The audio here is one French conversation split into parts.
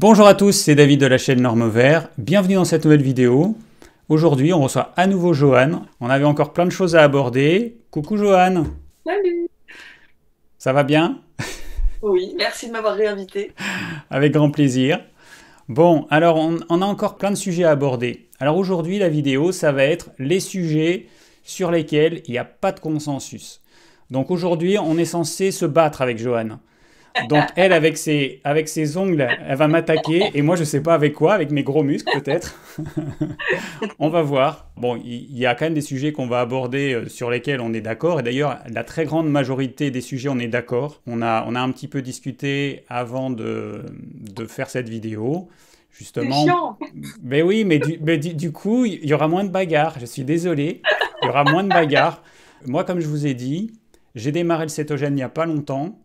Bonjour à tous, c'est David de la chaîne Norme Vert. Bienvenue dans cette nouvelle vidéo. Aujourd'hui, on reçoit à nouveau Johan. On avait encore plein de choses à aborder. Coucou Johan, Salut! ça va bien? Oui, merci de m'avoir réinvité. Avec grand plaisir. Bon, alors on a encore plein de sujets à aborder. Alors aujourd'hui, la vidéo, ça va être les sujets sur lesquels il n'y a pas de consensus. Donc aujourd'hui, on est censé se battre avec Johan. Donc elle, avec ses ongles, elle va m'attaquer. Et moi, je sais pas avec quoi, avec mes gros muscles peut-être. On va voir. Bon, il y a quand même des sujets qu'on va aborder sur lesquels on est d'accord. Et d'ailleurs, la très grande majorité des sujets, on est d'accord. On a un petit peu discuté avant de faire cette vidéo. C'est Justement. chiant. Mais oui, mais du coup, il y aura moins de bagarres. Je suis désolé. Il y aura moins de bagarres. Moi, comme je vous ai dit, j'ai démarré le cétogène il n'y a pas longtemps.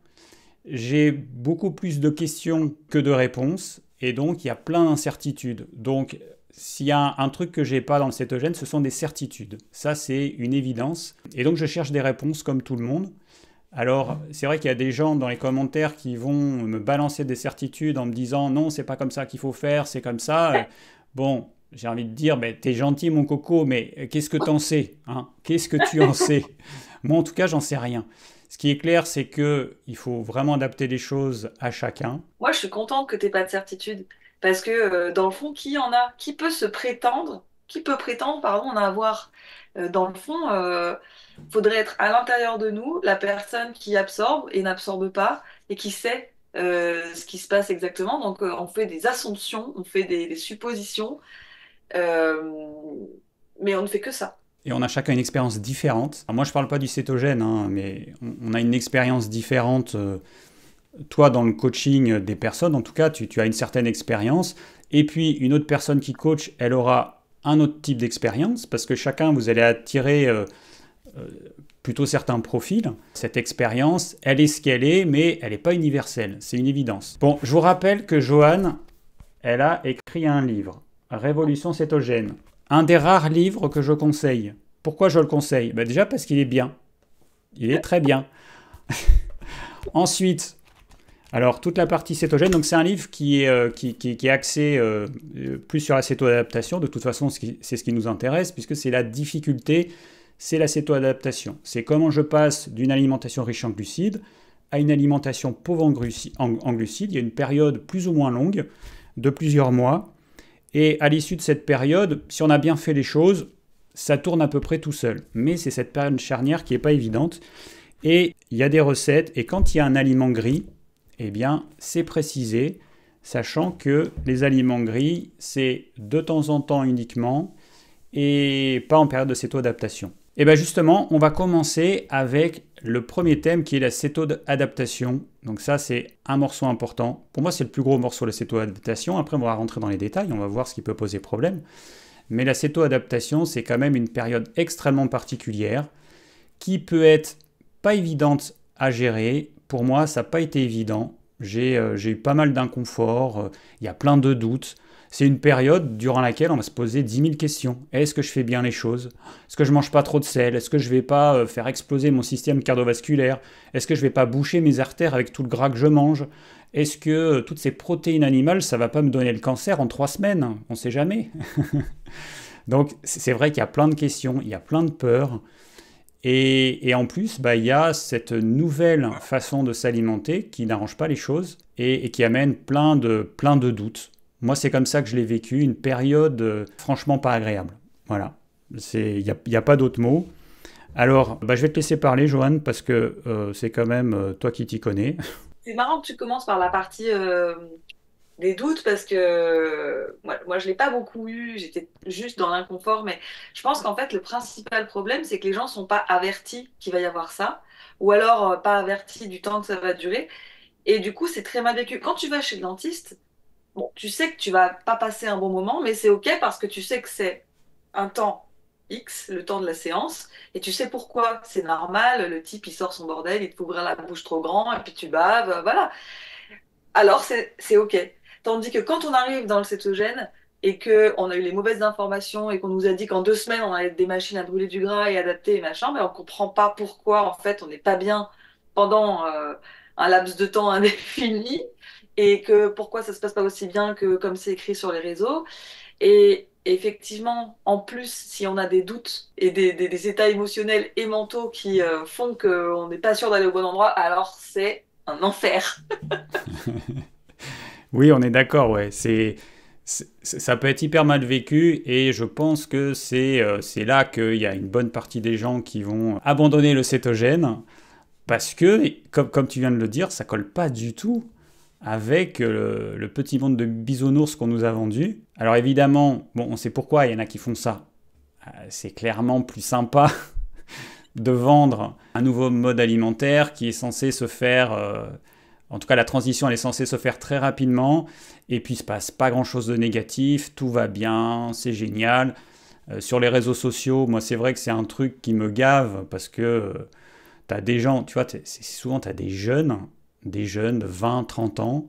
J'ai beaucoup plus de questions que de réponses. Et donc, il y a plein d'incertitudes. Donc, s'il y a un truc que j'ai pas dans le cétogène, ce sont des certitudes. Ça, c'est une évidence. Et donc, je cherche des réponses comme tout le monde. Alors, c'est vrai qu'il y a des gens dans les commentaires qui vont me balancer des certitudes en me disant non, c'est pas comme ça qu'il faut faire, c'est comme ça. Bon, j'ai envie de dire, ben, t'es gentil mon coco, mais qu'est-ce que t'en sais, hein? Qu'est-ce que tu en sais? Moi, en tout cas, j'en sais rien. Ce qui est clair, c'est que il faut vraiment adapter les choses à chacun. Moi, je suis contente que tu n'aies pas de certitude. Parce que, dans le fond, qui en a? Qui peut se prétendre? Qui peut prétendre, pardon, en avoir? Dans le fond, faudrait être à l'intérieur de nous, la personne qui absorbe et n'absorbe pas, et qui sait ce qui se passe exactement. Donc, on fait des assumptions, on fait des suppositions, euh, mais on ne fait que ça. Et on a chacun une expérience différente. Alors moi, je ne parle pas du cétogène, hein, mais on a une expérience différente. Toi, dans le coaching des personnes, en tout cas, tu as une certaine expérience. Et puis, une autre personne qui coach, elle aura un autre type d'expérience, parce que chacun, vous allez attirer euh, plutôt certains profils. Cette expérience, elle est ce qu'elle est, mais elle n'est pas universelle. C'est une évidence. Bon, je vous rappelle que Joanne, elle a écrit un livre, Révolution cétogène. Un des rares livres que je conseille. Pourquoi je le conseille? Ben déjà parce qu'il est bien. Il est très bien. Ensuite, alors toute la partie cétogène, donc c'est un livre qui est axé plus sur la cétoadaptation. De toute façon, c'est ce qui nous intéresse, puisque c'est la difficulté, c'est la cétoadaptation. C'est comment je passe d'une alimentation riche en glucides à une alimentation pauvre en glucides. Il y a une période plus ou moins longue, de plusieurs mois. Et à l'issue de cette période, si on a bien fait les choses, ça tourne à peu près tout seul. Mais c'est cette période charnière qui n'est pas évidente. Et il y a des recettes. Et quand il y a un aliment gris, eh bien, c'est précisé, sachant que les aliments gris, c'est de temps en temps uniquement, et pas en période de céto-adaptation. Et bien justement, on va commencer avec le premier thème qui est la céto-adaptation. Donc ça, c'est un morceau important. Pour moi, c'est le plus gros morceau de la céto-adaptation. Après, on va rentrer dans les détails, on va voir ce qui peut poser problème. Mais la céto-adaptation, c'est quand même une période extrêmement particulière qui peut être pas évidente à gérer. Pour moi, ça n'a pas été évident. J'ai eu pas mal d'inconfort, il y a plein de doutes. C'est une période durant laquelle on va se poser 10 000 questions. Est-ce que je fais bien les choses? Est-ce que je mange pas trop de sel? Est-ce que je vais pas faire exploser mon système cardiovasculaire? Est-ce que je vais pas boucher mes artères avec tout le gras que je mange? Est-ce que toutes ces protéines animales, ça va pas me donner le cancer en 3 semaines? On sait jamais. Donc c'est vrai qu'il y a plein de questions, il y a plein de peurs. Et en plus, bah, il y a cette nouvelle façon de s'alimenter qui n'arrange pas les choses et qui amène plein de doutes. Moi, c'est comme ça que je l'ai vécu, une période franchement pas agréable. Voilà, il n'y a pas d'autre mot. Alors, bah, je vais te laisser parler, Johan, parce que c'est quand même toi qui t'y connais. C'est marrant que tu commences par la partie des doutes parce que moi je l'ai pas beaucoup eu, j'étais juste dans l'inconfort, mais je pense qu'en fait le principal problème c'est que les gens sont pas avertis qu'il va y avoir ça, ou alors pas avertis du temps que ça va durer, et du coup c'est très mal vécu. Quand tu vas chez le dentiste, bon, tu sais que tu vas pas passer un bon moment, mais c'est ok parce que tu sais que c'est un temps X, le temps de la séance, et tu sais pourquoi, c'est normal, le type il sort son bordel, il te fait ouvrir la bouche trop grand, et puis tu baves, voilà. Alors c'est OK. Tandis que quand on arrive dans le cétogène et qu'on a eu les mauvaises informations et qu'on nous a dit qu'en 2 semaines, on allait être des machines à brûler du gras et adapter et machin, mais on ne comprend pas pourquoi, en fait, on n'est pas bien pendant un laps de temps indéfini. et que pourquoi ça se passe pas aussi bien que comme c'est écrit sur les réseaux. Et effectivement, en plus, si on a des doutes et des états émotionnels et mentaux qui font qu'on n'est pas sûr d'aller au bon endroit, alors c'est un enfer. Oui, on est d'accord, ouais. Ça peut être hyper mal vécu et je pense que c'est là qu'il y a une bonne partie des gens qui vont abandonner le cétogène parce que, comme tu viens de le dire, ça colle pas du tout avec le petit monde de bisounours qu'on nous a vendu. Alors évidemment, bon, on sait pourquoi, il y en a qui font ça. C'est clairement plus sympa de vendre un nouveau mode alimentaire qui est censé se faire, en tout cas la transition elle est censée se faire très rapidement, et puis il se passe pas grand-chose de négatif, tout va bien, c'est génial. Sur les réseaux sociaux, moi c'est vrai que c'est un truc qui me gave parce que tu as des gens, tu vois, souvent tu as des jeunes de 20, 30 ans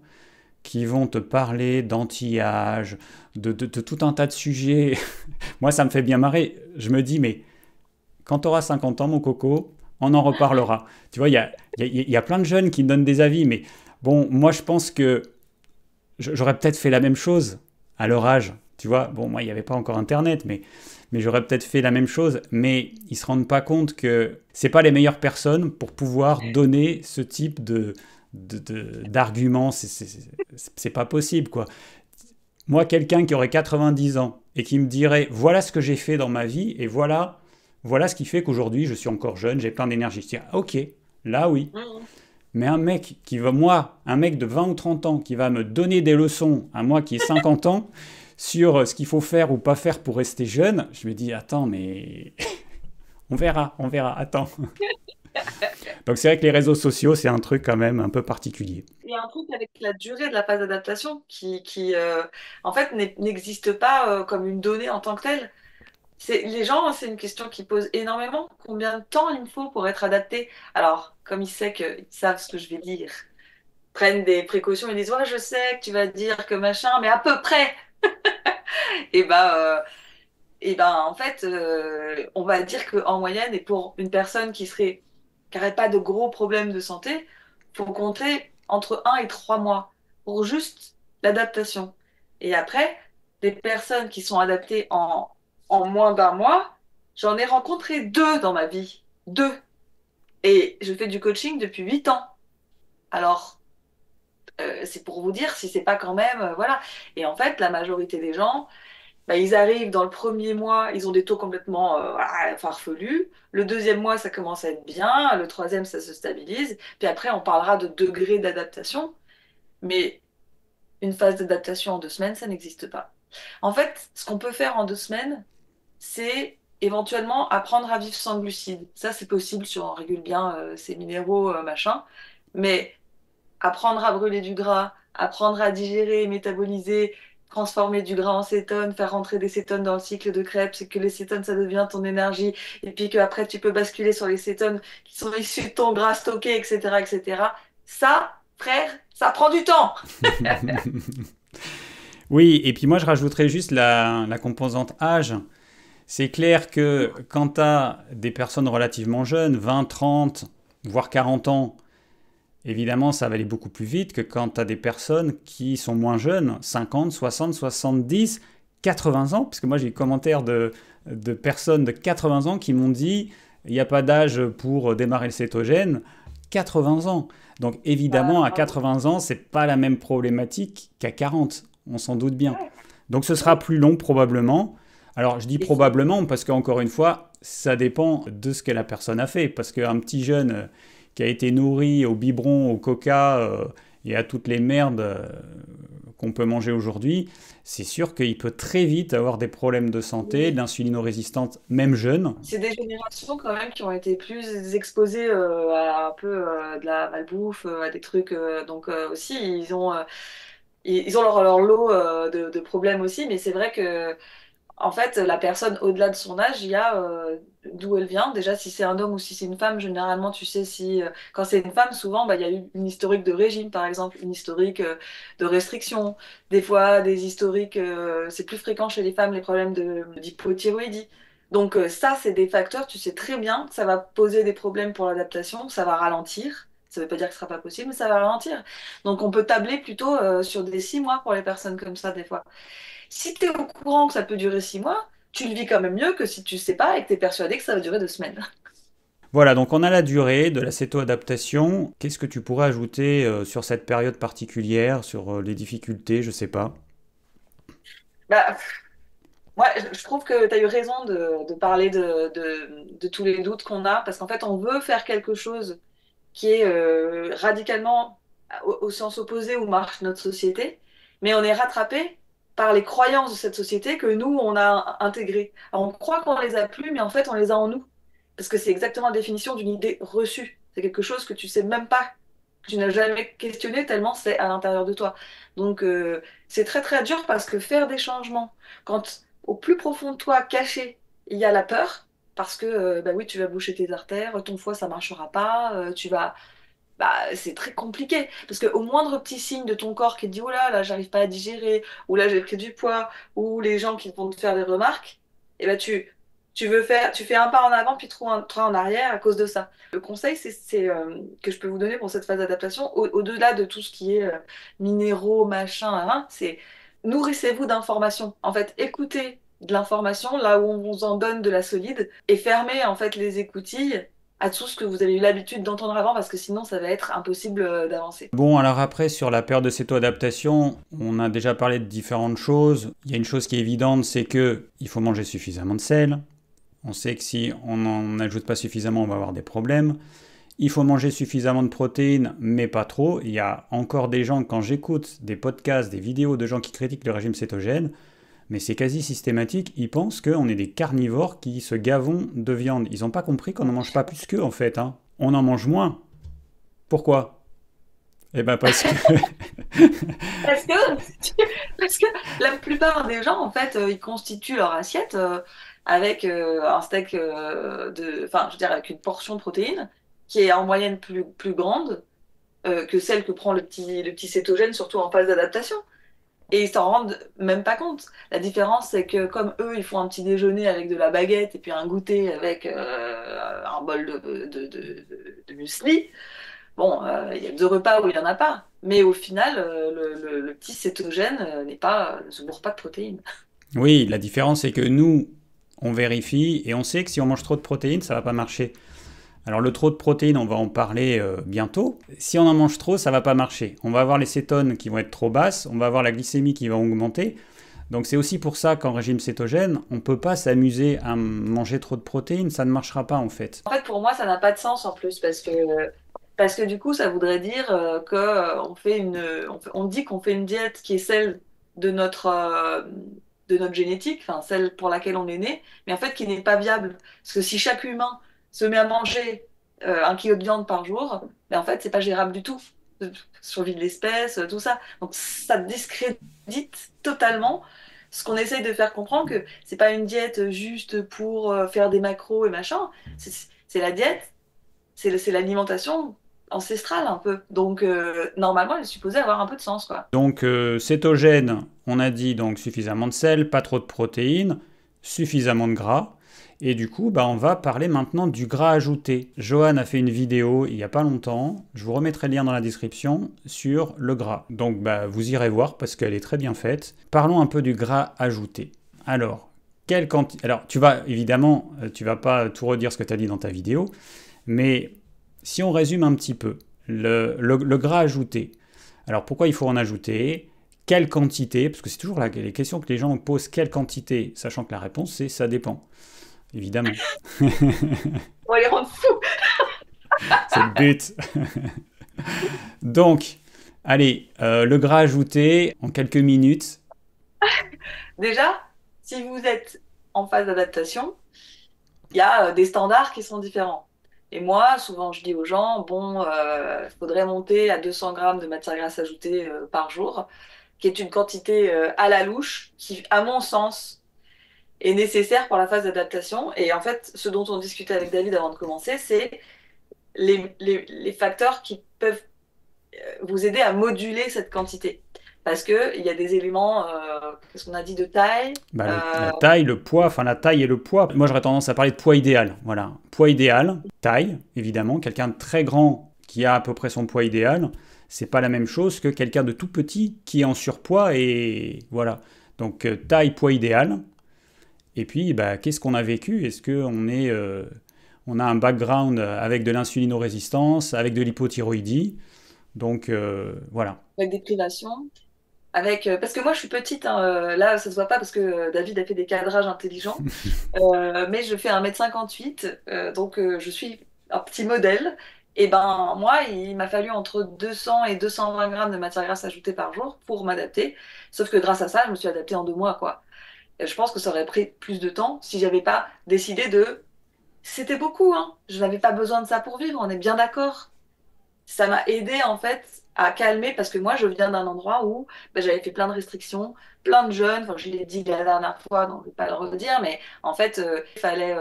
qui vont te parler d'anti-âge, de tout un tas de sujets. Moi, ça me fait bien marrer. Je me dis, mais quand tu auras 50 ans, mon coco, on en reparlera. Tu vois, il y a plein de jeunes qui me donnent des avis, mais bon, moi, je pense que j'aurais peut-être fait la même chose à leur âge. Tu vois, bon, moi, il n'y avait pas encore Internet, mais j'aurais peut-être fait la même chose. Mais ils ne se rendent pas compte que c'est pas les meilleures personnes pour pouvoir donner ce type d'arguments. C'est pas possible, quoi. Moi, quelqu'un qui aurait 90 ans et qui me dirait voilà ce que j'ai fait dans ma vie et voilà ce qui fait qu'aujourd'hui je suis encore jeune, j'ai plein d'énergie. Je dis ah, ok, là oui. Mhm. Mais un mec qui va, moi, un mec de 20 ou 30 ans qui va me donner des leçons à moi qui ai 50 ans sur ce qu'il faut faire ou pas faire pour rester jeune, je me dis attends, mais on verra, attends. Donc c'est vrai que les réseaux sociaux, c'est un truc quand même un peu particulier. Il y a un truc avec la durée de la phase d'adaptation qui en fait, n'existe pas comme une donnée en tant que telle. Les gens, c'est une question qui pose énormément. Combien de temps il me faut pour être adapté? Alors, comme ils savent ce que je vais dire, prennent des précautions, ils disent, ouais, je sais que tu vas dire que machin, mais à peu près. Et en fait, on va dire qu'en moyenne, et pour une personne qui n'aurait pas de gros problèmes de santé, faut compter entre 1 et 3 mois pour juste l'adaptation. Et après, des personnes qui sont adaptées en moins d'1 mois, j'en ai rencontré 2 dans ma vie. 2. Et je fais du coaching depuis 8 ans. Alors, c'est pour vous dire si c'est pas quand même, voilà. Et en fait, la majorité des gens, bah, ils arrivent dans le premier mois, ils ont des taux complètement voilà, farfelus. Le deuxième mois, ça commence à être bien. Le troisième, ça se stabilise. Puis après, on parlera de degré d'adaptation. Mais une phase d'adaptation en 2 semaines, ça n'existe pas. En fait, ce qu'on peut faire en 2 semaines, c'est éventuellement apprendre à vivre sans glucides. Ça, c'est possible si on régule bien ses minéraux, machin. Mais apprendre à brûler du gras, apprendre à digérer, métaboliser, transformer du gras en cétones, faire rentrer des cétones dans le cycle de Krebs, et que les cétones, ça devient ton énergie, et puis qu'après, tu peux basculer sur les cétones qui sont issus de ton gras stocké, etc., etc. Ça, frère, ça prend du temps. Oui, et puis moi je rajouterais juste la composante âge. C'est clair que quand tu as des personnes relativement jeunes, 20, 30, voire 40 ans, évidemment ça va aller beaucoup plus vite que quand tu as des personnes qui sont moins jeunes, 50, 60, 70, 80 ans, parce que moi j'ai eu des commentaires de personnes de 80 ans qui m'ont dit il n'y a pas d'âge pour démarrer le cétogène, 80 ans. Donc évidemment à 80 ans, c'est pas la même problématique qu'à 40, on s'en doute bien. Ouais, Donc ce sera ouais. plus long probablement. Alors je dis Et c'est probablement parce qu'encore une fois, ça dépend de ce que la personne a fait. Parce qu'un petit jeune qui a été nourri au biberon, au coca et à toutes les merdes qu'on peut manger aujourd'hui, c'est sûr qu'il peut très vite avoir des problèmes de santé, de oui. l'insulinorésistance, même jeune. C'est des générations quand même qui ont été plus exposées à un peu de la malbouffe, à des trucs. Donc aussi, ils ont leur lot de problèmes aussi, mais c'est vrai que en fait, la personne au-delà de son âge, il y a d'où elle vient. Déjà, si c'est un homme ou si c'est une femme, généralement, tu sais si quand c'est une femme, souvent, bah, il y a eu une historique de régime, par exemple, une historique de restriction. Des fois, des historiques, c'est plus fréquent chez les femmes, les problèmes d'hypothyroïdie. Donc ça, c'est des facteurs, tu sais très bien que ça va poser des problèmes pour l'adaptation, ça va ralentir. Ça ne veut pas dire que ce sera pas possible, mais ça va ralentir. Donc on peut tabler plutôt sur des 6 mois pour les personnes comme ça des fois. Si tu es au courant que ça peut durer 6 mois, tu le vis quand même mieux que si tu sais pas et que tu es persuadé que ça va durer 2 semaines. Voilà, donc on a la durée de la céto-adaptation. Qu'est-ce que tu pourrais ajouter sur cette période particulière, sur les difficultés, je sais pas. Bah, moi, je trouve que tu as eu raison de parler de tous les doutes qu'on a, parce qu'en fait, on veut faire quelque chose qui est radicalement au sens opposé où marche notre société, mais on est rattrapé par les croyances de cette société que nous, on a intégrées. Alors, on croit qu'on les a plus, mais en fait, on les a en nous. Parce que c'est exactement la définition d'une idée reçue. C'est quelque chose que tu sais même pas, que tu n'as jamais questionné tellement c'est à l'intérieur de toi. Donc, c'est très très dur parce que faire des changements, quand au plus profond de toi, caché, il y a la peur, parce que bah oui, tu vas boucher tes artères, ton foie ça marchera pas, tu vas bah, c'est très compliqué parce qu'au moindre petit signe de ton corps qui te dit oh là là j'arrive pas à digérer ou là j'ai pris du poids ou les gens qui vont te faire des remarques et ben tu fais un pas en avant puis trois en arrière à cause de ça. Le conseil que je peux vous donner pour cette phase d'adaptation au-delà de tout ce qui est minéraux machin hein, c'est nourrissez-vous d'informations. En fait, écoutez de l'information là où on vous en donne de la solide et fermez en fait les écoutilles à tout ce que vous avez eu l'habitude d'entendre avant, parce que sinon, ça va être impossible d'avancer. Bon, alors après, sur la période de céto-adaptation, on a déjà parlé de différentes choses. Il y a une chose qui est évidente, c'est que il faut manger suffisamment de sel. On sait que si on n'en ajoute pas suffisamment, on va avoir des problèmes. Il faut manger suffisamment de protéines, mais pas trop. Il y a encore des gens, quand j'écoute des podcasts, des vidéos de gens qui critiquent le régime cétogène, mais c'est quasi systématique, ils pensent qu'on est des carnivores qui se gavons de viande. Ils n'ont pas compris qu'on n'en mange pas plus qu'eux, en fait. Hein. On en mange moins. Pourquoi? Eh ben parce que... Parce que, parce que la plupart des gens, en fait, ils constituent leur assiette avec un steak enfin, je veux dire, avec une portion de protéines qui est en moyenne plus grande que celle que prend le petit cétogène, surtout en phase d'adaptation. Et ils s'en rendent même pas compte. La différence, c'est que comme eux, ils font un petit déjeuner avec de la baguette et puis un goûter avec un bol de muesli, bon, il y a 2 repas où il n'y en a pas. Mais au final, le petit cétogène ne se bourre pas de protéines. Oui, la différence, c'est que nous, on vérifie et on sait que si on mange trop de protéines, ça va pas marcher. Alors le trop de protéines, on va en parler bientôt. Si on en mange trop, ça va pas marcher. On va avoir les cétones qui vont être trop basses, on va avoir la glycémie qui va augmenter. Donc c'est aussi pour ça qu'en régime cétogène, on ne peut pas s'amuser à manger trop de protéines, ça ne marchera pas en fait. En fait, pour moi, ça n'a pas de sens en plus parce que du coup, ça voudrait dire on dit qu'on fait une diète qui est celle de notre génétique, enfin celle pour laquelle on est né, mais en fait qui n'est pas viable. Parce que si chaque humain se met à manger 1 kilo de viande par jour, ben en fait, c'est pas gérable du tout. Survie de l'espèce, tout ça. Donc ça discrédite totalement ce qu'on essaye de faire comprendre que c'est pas une diète juste pour faire des macros et machin. C'est la diète, c'est l'alimentation ancestrale un peu. Donc normalement, elle est supposée avoir un peu de sens, quoi. Donc cétogène, on a dit donc suffisamment de sel, pas trop de protéines, suffisamment de gras. Et du coup, bah, on va parler maintenant du gras ajouté. Johan a fait une vidéo il n'y a pas longtemps, je vous remettrai le lien dans la description, sur le gras. Donc bah, vous irez voir parce qu'elle est très bien faite. Parlons un peu du gras ajouté. Alors, alors tu vas évidemment, tu vas pas tout redire ce que tu as dit dans ta vidéo, mais si on résume un petit peu, le gras ajouté, alors pourquoi il faut en ajouter? Quelle quantité? Parce que c'est toujours les questions que les gens posent, quelle quantité? Sachant que la réponse c'est ça dépend. Évidemment. On va les rendre fous. C'est le but. Donc, allez, le gras ajouté en quelques minutes. Déjà, si vous êtes en phase d'adaptation, il y a des standards qui sont différents. Et moi, souvent, je dis aux gens, bon, il faudrait monter à 200 grammes de matière grasse ajoutée par jour, qui est une quantité à la louche, qui, à mon sens, est nécessaire pour la phase d'adaptation. Et en fait, ce dont on discutait avec David avant de commencer, c'est les facteurs qui peuvent vous aider à moduler cette quantité. Parce qu'il y a des éléments, qu'est-ce qu'on a dit, de taille. Bah, la taille, le poids, enfin la taille et le poids. Moi, j'aurais tendance à parler de poids idéal. Voilà, poids idéal, taille, évidemment. Quelqu'un de très grand qui a à peu près son poids idéal, c'est pas la même chose que quelqu'un de tout petit qui est en surpoids et voilà. Donc taille, poids idéal. Et puis, bah, qu'est-ce qu'on a vécu? Est-ce qu'on on a un background avec de l'insulinorésistance, avec de l'hypothyroïdie? Donc voilà. Avec des privations. Parce que moi, je suis petite, hein, là, ça se voit pas parce que David a fait des cadrages intelligents. Mais je fais 1,58 m, donc je suis un petit modèle. Et ben, moi, il m'a fallu entre 200 et 220 grammes de matière grasse ajoutée par jour pour m'adapter. Sauf que grâce à ça, je me suis adaptée en 2 mois, quoi. Et je pense que ça aurait pris plus de temps si j'avais pas décidé de... C'était beaucoup, hein. Je n'avais pas besoin de ça pour vivre, on est bien d'accord. Ça m'a aidé en fait à calmer parce que moi je viens d'un endroit où ben, j'avais fait plein de restrictions, plein de jeûnes, enfin je l'ai dit la dernière fois, donc je ne vais pas le redire, mais en fait il fallait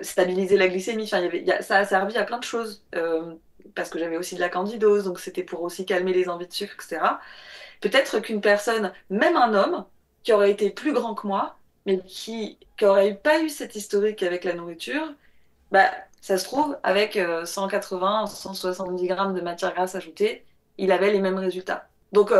stabiliser la glycémie, enfin, ça a servi à plein de choses parce que j'avais aussi de la candidose, donc c'était pour aussi calmer les envies de sucre, etc. Peut-être qu'une personne, même un homme, qui aurait été plus grand que moi, mais qui aurait pas eu cet historique avec la nourriture, bah, ça se trouve, avec 180, 170 grammes de matière grasse ajoutée, il avait les mêmes résultats. Donc,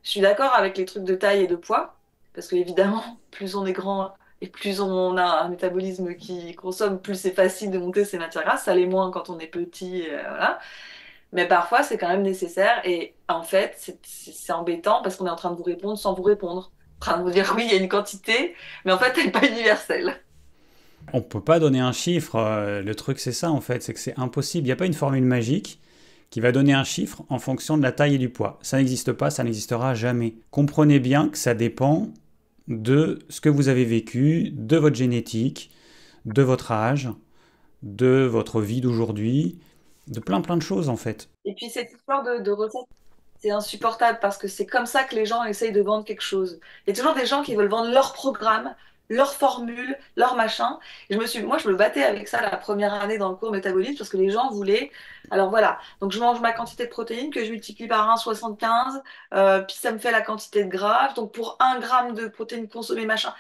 je suis d'accord avec les trucs de taille et de poids, parce que évidemment, plus on est grand et plus on a un métabolisme qui consomme, plus c'est facile de monter ses matières grasses. Ça l'est moins quand on est petit, voilà. Mais parfois, c'est quand même nécessaire. Et en fait, c'est embêtant parce qu'on est en train de vous répondre sans vous répondre. En train de vous dire oui, il y a une quantité, mais en fait, elle n'est pas universelle. On ne peut pas donner un chiffre. Le truc, c'est ça, en fait, c'est que c'est impossible. Il n'y a pas une formule magique qui va donner un chiffre en fonction de la taille et du poids. Ça n'existe pas, ça n'existera jamais. Comprenez bien que ça dépend de ce que vous avez vécu, de votre génétique, de votre âge, de votre vie d'aujourd'hui, de plein de choses, en fait. Et puis, cette histoire de recette, c'est insupportable parce que c'est comme ça que les gens essayent de vendre quelque chose. Il y a toujours des gens qui veulent vendre leur programme, leur formule, leur machin. Et moi, je me battais avec ça la première année dans le cours métabolisme parce que les gens voulaient. Alors voilà, donc je mange ma quantité de protéines que je multiplie par 1,75, puis ça me fait la quantité de gras. Donc pour 1 gramme de protéines consommées, machin.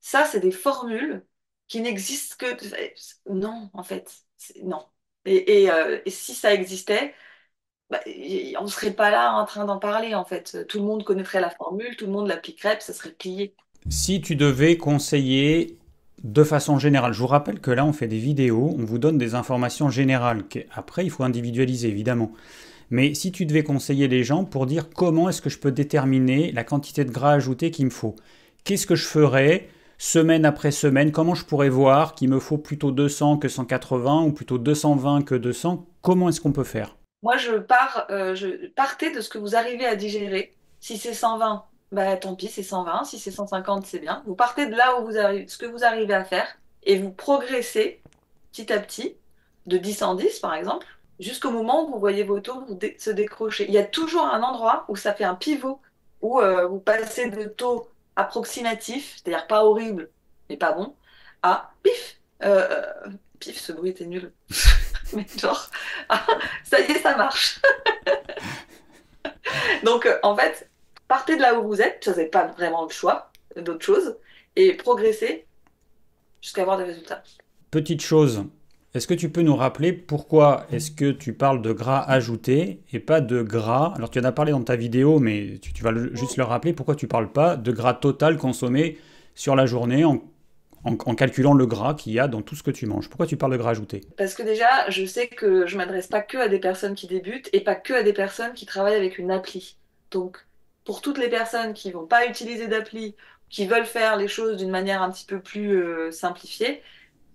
Ça, c'est des formules qui n'existent que. Non, en fait, non. Et si ça existait, bah, on ne serait pas là en train d'en parler en fait. Tout le monde connaîtrait la formule, tout le monde l'appliquerait, puis ça serait plié. Si tu devais conseiller de façon générale, je vous rappelle que là on fait des vidéos, on vous donne des informations générales. Après, il faut individualiser évidemment. Mais si tu devais conseiller les gens pour dire comment est-ce que je peux déterminer la quantité de gras ajouté qu'il me faut, qu'est-ce que je ferais semaine après semaine, comment je pourrais voir qu'il me faut plutôt 200 que 180 ou plutôt 220 que 200, comment est-ce qu'on peut faire? Moi, je partais de ce que vous arrivez à digérer. Si c'est 120, bah tant pis, c'est 120. Si c'est 150, c'est bien. Vous partez de là où vous arrivez, ce que vous arrivez à faire, et vous progressez petit à petit, de 10 en 10 par exemple, jusqu'au moment où vous voyez vos taux se décrocher. Il y a toujours un endroit où ça fait un pivot, où vous passez de taux approximatifs, c'est-à-dire pas horrible, mais pas bon, à pif. Pif, ce bruit était nul. Mais genre, ah, ça y est, ça marche. Donc, en fait, partez de là où vous êtes, vous n'avez pas vraiment le choix d'autre chose, et progressez jusqu'à avoir des résultats. Petite chose, est-ce que tu peux nous rappeler pourquoi est-ce que tu parles de gras ajouté et pas de gras? Alors tu en as parlé dans ta vidéo, mais tu vas juste le rappeler, pourquoi tu parles pas de gras total consommé sur la journée en calculant le gras qu'il y a dans tout ce que tu manges? Pourquoi tu parles de gras ajouté? Parce que déjà, je sais que je m'adresse pas que à des personnes qui débutent et pas que à des personnes qui travaillent avec une appli. Donc, pour toutes les personnes qui vont pas utiliser d'appli, qui veulent faire les choses d'une manière un petit peu plus simplifiée,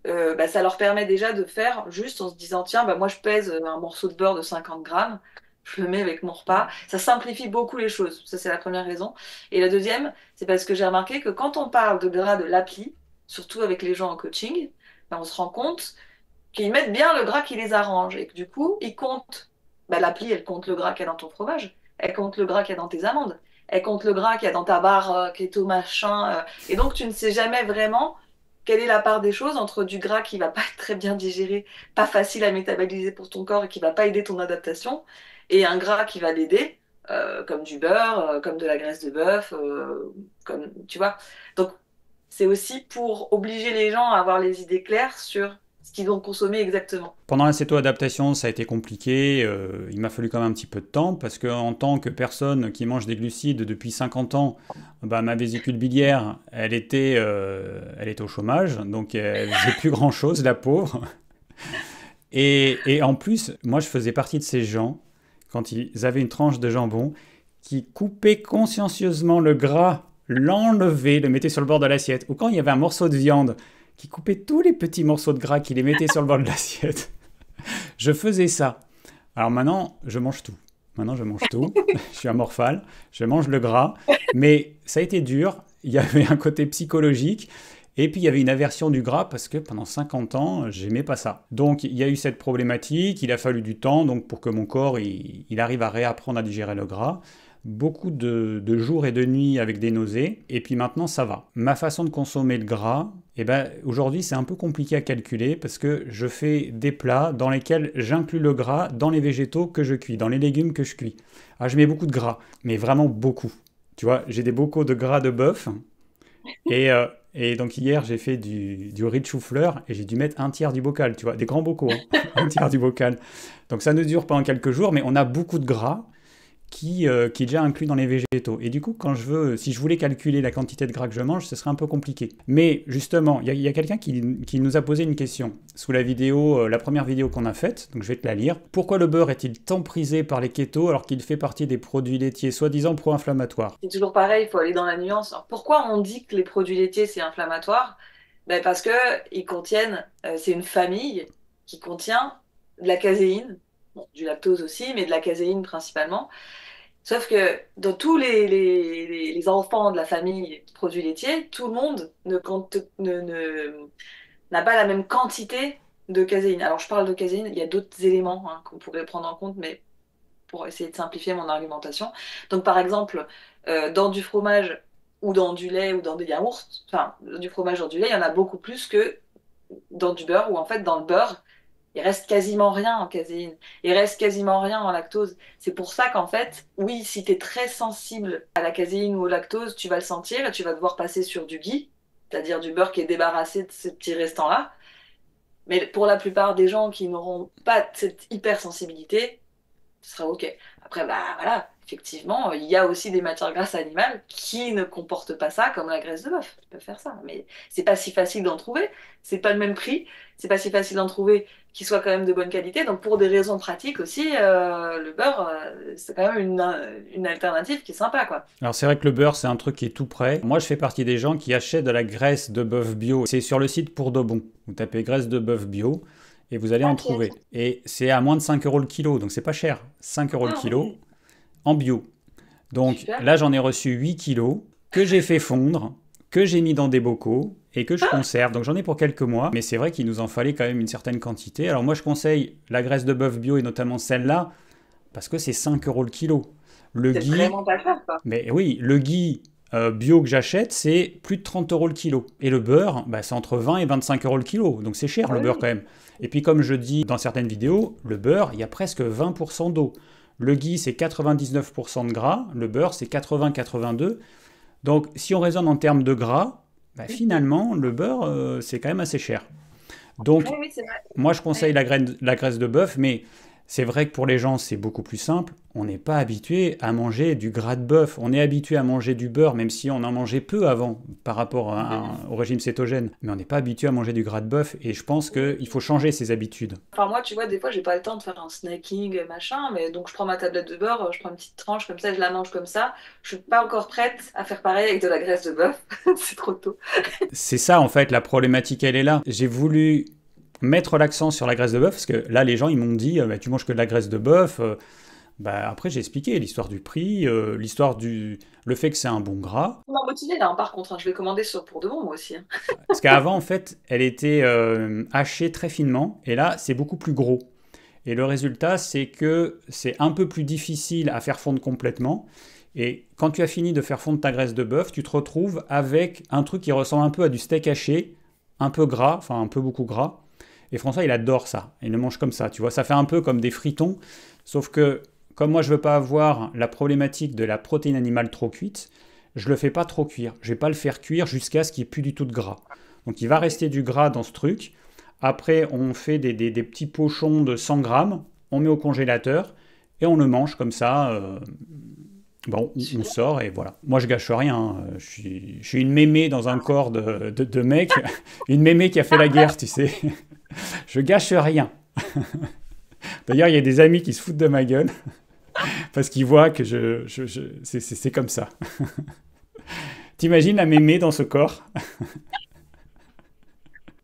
bah, ça leur permet déjà de faire juste en se disant, tiens, bah, moi je pèse un morceau de beurre de 50 grammes, je le mets avec mon repas. Ça simplifie beaucoup les choses. Ça, c'est la première raison. Et la deuxième, c'est parce que j'ai remarqué que quand on parle de gras de l'appli, surtout avec les gens en coaching, bah, on se rend compte qu'ils mettent bien le gras qui les arrange et que du coup, ils comptent. Bah, l'appli, elle compte le gras qu'il y a dans ton fromage, elle compte le gras qu'il y a dans tes amandes, elle compte le gras qu'il y a dans ta barre keto machin. Et donc, tu ne sais jamais vraiment quelle est la part des choses entre du gras qui va pas être très bien digéré, pas facile à métaboliser pour ton corps et qui va pas aider ton adaptation, et un gras qui va l'aider, comme du beurre, comme de la graisse de bœuf, tu vois. Donc, c'est aussi pour obliger les gens à avoir les idées claires sur ce qu'ils ont consommé exactement. Pendant la céto-adaptation, ça a été compliqué. Il m'a fallu quand même un petit peu de temps parce qu'en tant que personne qui mange des glucides depuis 50 ans, bah, ma vésicule biliaire, elle était au chômage, donc elle faisait plus grand-chose, la pauvre. Et en plus, moi, je faisais partie de ces gens, quand ils avaient une tranche de jambon, qui coupaient consciencieusement le gras, l'enlevaient, le mettaient sur le bord de l'assiette. Ou quand il y avait un morceau de viande, qui coupait tous les petits morceaux de gras, qui les mettait sur le bord de l'assiette. Je faisais ça. Alors maintenant, je mange tout. Maintenant, je mange tout. Je suis amorphale. Je mange le gras. Mais ça a été dur. Il y avait un côté psychologique. Et puis, il y avait une aversion du gras parce que pendant 50 ans, j'aimais pas ça. Donc, il y a eu cette problématique. Il a fallu du temps donc, pour que mon corps il arrive à réapprendre à digérer le gras. Beaucoup de jours et de nuits avec des nausées. Et puis maintenant, ça va. Ma façon de consommer le gras, eh ben, aujourd'hui, c'est un peu compliqué à calculer parce que je fais des plats dans lesquels j'inclus le gras dans les végétaux que je cuis, dans les légumes que je cuis. Ah, je mets beaucoup de gras, mais vraiment beaucoup. Tu vois, j'ai des bocaux de gras de bœuf. Et donc hier, j'ai fait du riz de chou-fleur et j'ai dû mettre un tiers du bocal, tu vois, des grands bocaux, hein, un tiers du bocal. Donc ça nous dure pendant quelques jours, mais on a beaucoup de gras qui est déjà inclus dans les végétaux. Et du coup, si je voulais calculer la quantité de gras que je mange, ce serait un peu compliqué. Mais justement, il y a quelqu'un qui nous a posé une question sous la vidéo, la première vidéo qu'on a faite, donc je vais te la lire. Pourquoi le beurre est-il tant prisé par les kétos alors qu'il fait partie des produits laitiers soi-disant pro-inflammatoires? C'est toujours pareil, il faut aller dans la nuance. Alors, pourquoi on dit que les produits laitiers, c'est inflammatoire? Ben parce que ils contiennent, c'est une famille qui contient de la caséine, bon, du lactose aussi, mais de la caséine principalement. Sauf que dans tous les enfants de la famille produits laitiers, tout le monde n'a pas la même quantité de caséine. Alors je parle de caséine, il y a d'autres éléments hein, qu'on pourrait prendre en compte, mais pour essayer de simplifier mon argumentation. Donc par exemple, dans du fromage ou dans du lait ou dans des yaourts, enfin du fromage dans du lait, il y en a beaucoup plus que dans du beurre, ou en fait dans le beurre, il reste quasiment rien en caséine, il reste quasiment rien en lactose. C'est pour ça qu'en fait, oui, si tu es très sensible à la caséine ou au lactose, tu vas le sentir et tu vas devoir passer sur du ghee, c'est-à-dire du beurre qui est débarrassé de ces petits restants-là. Mais pour la plupart des gens qui n'auront pas cette hypersensibilité, ce sera OK. Après, bah voilà, effectivement, il y a aussi des matières grasses animales qui ne comportent pas ça, comme la graisse de bœuf. Tu peux faire ça, mais c'est pas si facile d'en trouver. C'est pas le même prix. C'est pas si facile d'en trouver qui soit quand même de bonne qualité. Donc, pour des raisons pratiques aussi, le beurre, c'est quand même une alternative qui est sympa, quoi. Alors c'est vrai que le beurre, c'est un truc qui est tout prêt. Moi, je fais partie des gens qui achètent de la graisse de bœuf bio. C'est sur le site Pour de Bon. Vous tapez graisse de bœuf bio et vous allez en Ok. trouver. Et c'est à moins de 5 euros le kilo, donc c'est pas cher. 5 euros le Ah kilo oui, en bio. Donc super. là, j'en ai reçu 8 kilos que j'ai fait fondre, que j'ai mis dans des bocaux et que je conserve. Donc j'en ai pour quelques mois, mais c'est vrai qu'il nous en fallait quand même une certaine quantité. Alors moi, je conseille la graisse de bœuf bio et notamment celle-là parce que c'est 5 euros le kilo. Le C'est ghee, vraiment pas cher, quoi. mais oui, le ghee bio que j'achète, c'est plus de 30 euros le kilo. Et le beurre, bah, c'est entre 20 et 25 euros le kilo. Donc c'est cher Ah le beurre oui, quand même. Et puis comme je dis dans certaines vidéos, le beurre, il y a presque 20% d'eau. Le ghee, c'est 99% de gras. Le beurre, c'est 80-82. Donc si on raisonne en termes de gras, bah, finalement, le beurre, c'est quand même assez cher. oui, Donc oui, c'est vrai. moi, je conseille Oui. la graisse de bœuf, mais c'est vrai que pour les gens, c'est beaucoup plus simple. On n'est pas habitué à manger du gras de bœuf. On est habitué à manger du beurre, même si on en mangeait peu avant par rapport au régime cétogène. Mais on n'est pas habitué à manger du gras de bœuf. Et je pense qu'il faut changer ses habitudes. Enfin, moi, tu vois, des fois, j'ai pas le temps de faire un snacking, machin, mais donc je prends ma tablette de beurre, je prends une petite tranche comme ça, je la mange comme ça. Je suis pas encore prête à faire pareil avec de la graisse de bœuf. C'est trop tôt. C'est ça, en fait, la problématique, elle est là. J'ai voulu mettre l'accent sur la graisse de bœuf, parce que là, les gens, ils m'ont dit, bah, tu manges que de la graisse de bœuf. Bah, après, j'ai expliqué l'histoire du prix, le fait que c'est un bon gras. On m'a motivée là, hein, par contre, hein, je vais commander sur pour de bon, moi aussi, hein. Parce qu'avant, en fait, elle était hachée très finement, et là, c'est beaucoup plus gros. Et le résultat, c'est que c'est un peu plus difficile à faire fondre complètement. Et quand tu as fini de faire fondre ta graisse de bœuf, tu te retrouves avec un truc qui ressemble un peu à du steak haché, un peu gras, enfin un peu beaucoup gras. Et François, il adore ça. Il le mange comme ça, tu vois. Ça fait un peu comme des fritons, sauf que comme moi, je veux pas avoir la problématique de la protéine animale trop cuite, je le fais pas trop cuire. Je vais pas le faire cuire jusqu'à ce qu'il n'y ait plus du tout de gras. Donc il va rester du gras dans ce truc. Après, on fait des petits pochons de 100 grammes, on met au congélateur et on le mange comme ça. Bon, on Super. sort et voilà. Moi, je gâche rien, hein. Je suis une mémé dans un corps de mec. Une mémé qui a fait la guerre, tu sais. Je gâche rien. D'ailleurs, il y a des amis qui se foutent de ma gueule parce qu'ils voient que c'est comme ça. T'imagines la mémé dans ce corps?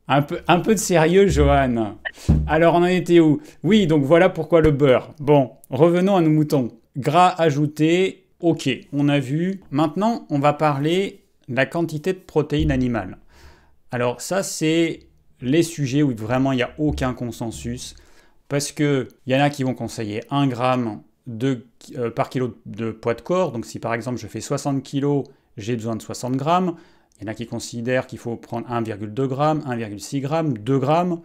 Un peu de sérieux, Johan. Alors, on en était où? Oui, donc voilà pourquoi le beurre. Bon, revenons à nos moutons. Gras ajouté, ok, on a vu. Maintenant, on va parler de la quantité de protéines animales. Alors ça, c'est les sujets où vraiment il n'y a aucun consensus. Parce qu'il y en a qui vont conseiller 1 gramme par kilo de poids de corps. Donc si par exemple je fais 60 kilos, j'ai besoin de 60 grammes. Il y en a qui considèrent qu'il faut prendre 1,2 g, 1,6 g, 2 grammes.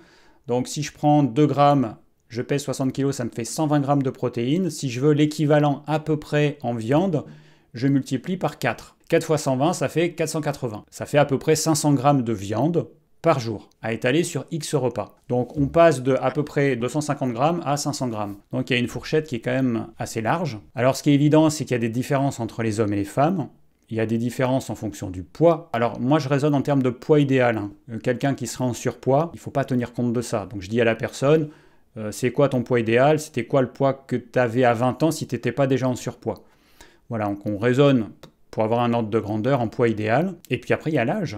Donc si je prends 2 grammes, je pèse 60 kilos, ça me fait 120 grammes de protéines. Si je veux l'équivalent à peu près en viande, je multiplie par 4. 4 fois 120, ça fait 480. Ça fait à peu près 500 grammes de viande par jour, à étaler sur X repas. Donc on passe de à peu près 250 grammes à 500 grammes. Donc il y a une fourchette qui est quand même assez large. Alors ce qui est évident, c'est qu'il y a des différences entre les hommes et les femmes. Il y a des différences en fonction du poids. Alors moi je raisonne en termes de poids idéal, hein. Quelqu'un qui serait en surpoids, il ne faut pas tenir compte de ça. Donc je dis à la personne, c'est quoi ton poids idéal? C'était quoi le poids que tu avais à 20 ans si tu n'étais pas déjà en surpoids? Voilà, donc on raisonne pour avoir un ordre de grandeur en poids idéal. Et puis après il y a l'âge.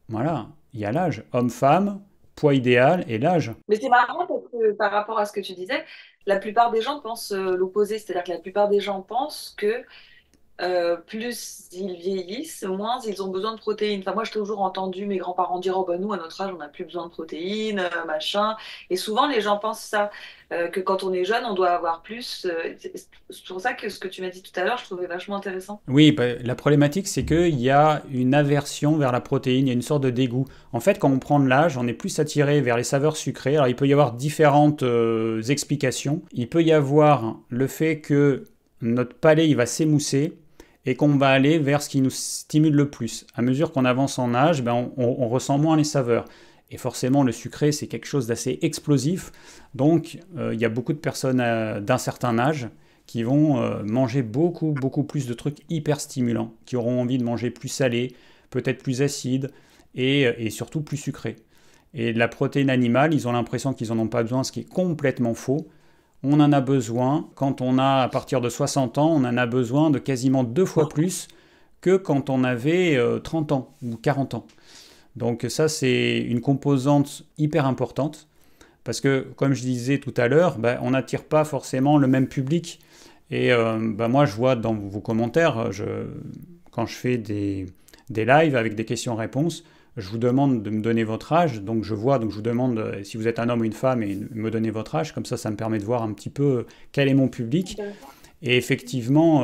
Voilà, il y a l'âge. Homme-femme, poids idéal et l'âge. Mais c'est marrant parce que par rapport à ce que tu disais, la plupart des gens pensent l'opposé. C'est-à-dire que la plupart des gens pensent que plus ils vieillissent, moins ils ont besoin de protéines. Enfin, moi, j'ai toujours entendu mes grands-parents dire, oh ben nous, à notre âge, on n'a plus besoin de protéines, machin. Et souvent, les gens pensent ça, que quand on est jeune, on doit avoir plus. C'est pour ça que ce que tu m'as dit tout à l'heure, je trouvais vachement intéressant. Oui, bah, la problématique, c'est qu'il y a une aversion vers la protéine, il y a une sorte de dégoût. En fait, quand on prend de l'âge, on est plus attiré vers les saveurs sucrées. Alors, il peut y avoir différentes explications. Il peut y avoir le fait que notre palais, il va s'émousser et qu'on va aller vers ce qui nous stimule le plus. À mesure qu'on avance en âge, ben, on ressent moins les saveurs. Et forcément, le sucré, c'est quelque chose d'assez explosif. Donc, il y a beaucoup de personnes d'un certain âge qui vont manger beaucoup, beaucoup plus de trucs hyper stimulants, qui auront envie de manger plus salé, peut-être plus acide et surtout plus sucré. Et de la protéine animale, ils ont l'impression qu'ils n'en ont pas besoin, ce qui est complètement faux. On en a besoin, quand on a à partir de 60 ans, on en a besoin de quasiment 2 fois plus que quand on avait 30 ans ou 40 ans. Donc ça, c'est une composante hyper importante, parce que, comme je disais tout à l'heure, ben, on n'attire pas forcément le même public. Et ben, moi, je vois dans vos commentaires, quand je fais des lives avec des questions-réponses, je vous demande de me donner votre âge, donc je vous demande si vous êtes un homme ou une femme et me donner votre âge, comme ça me permet de voir un petit peu quel est mon public. Intéressant. Et effectivement,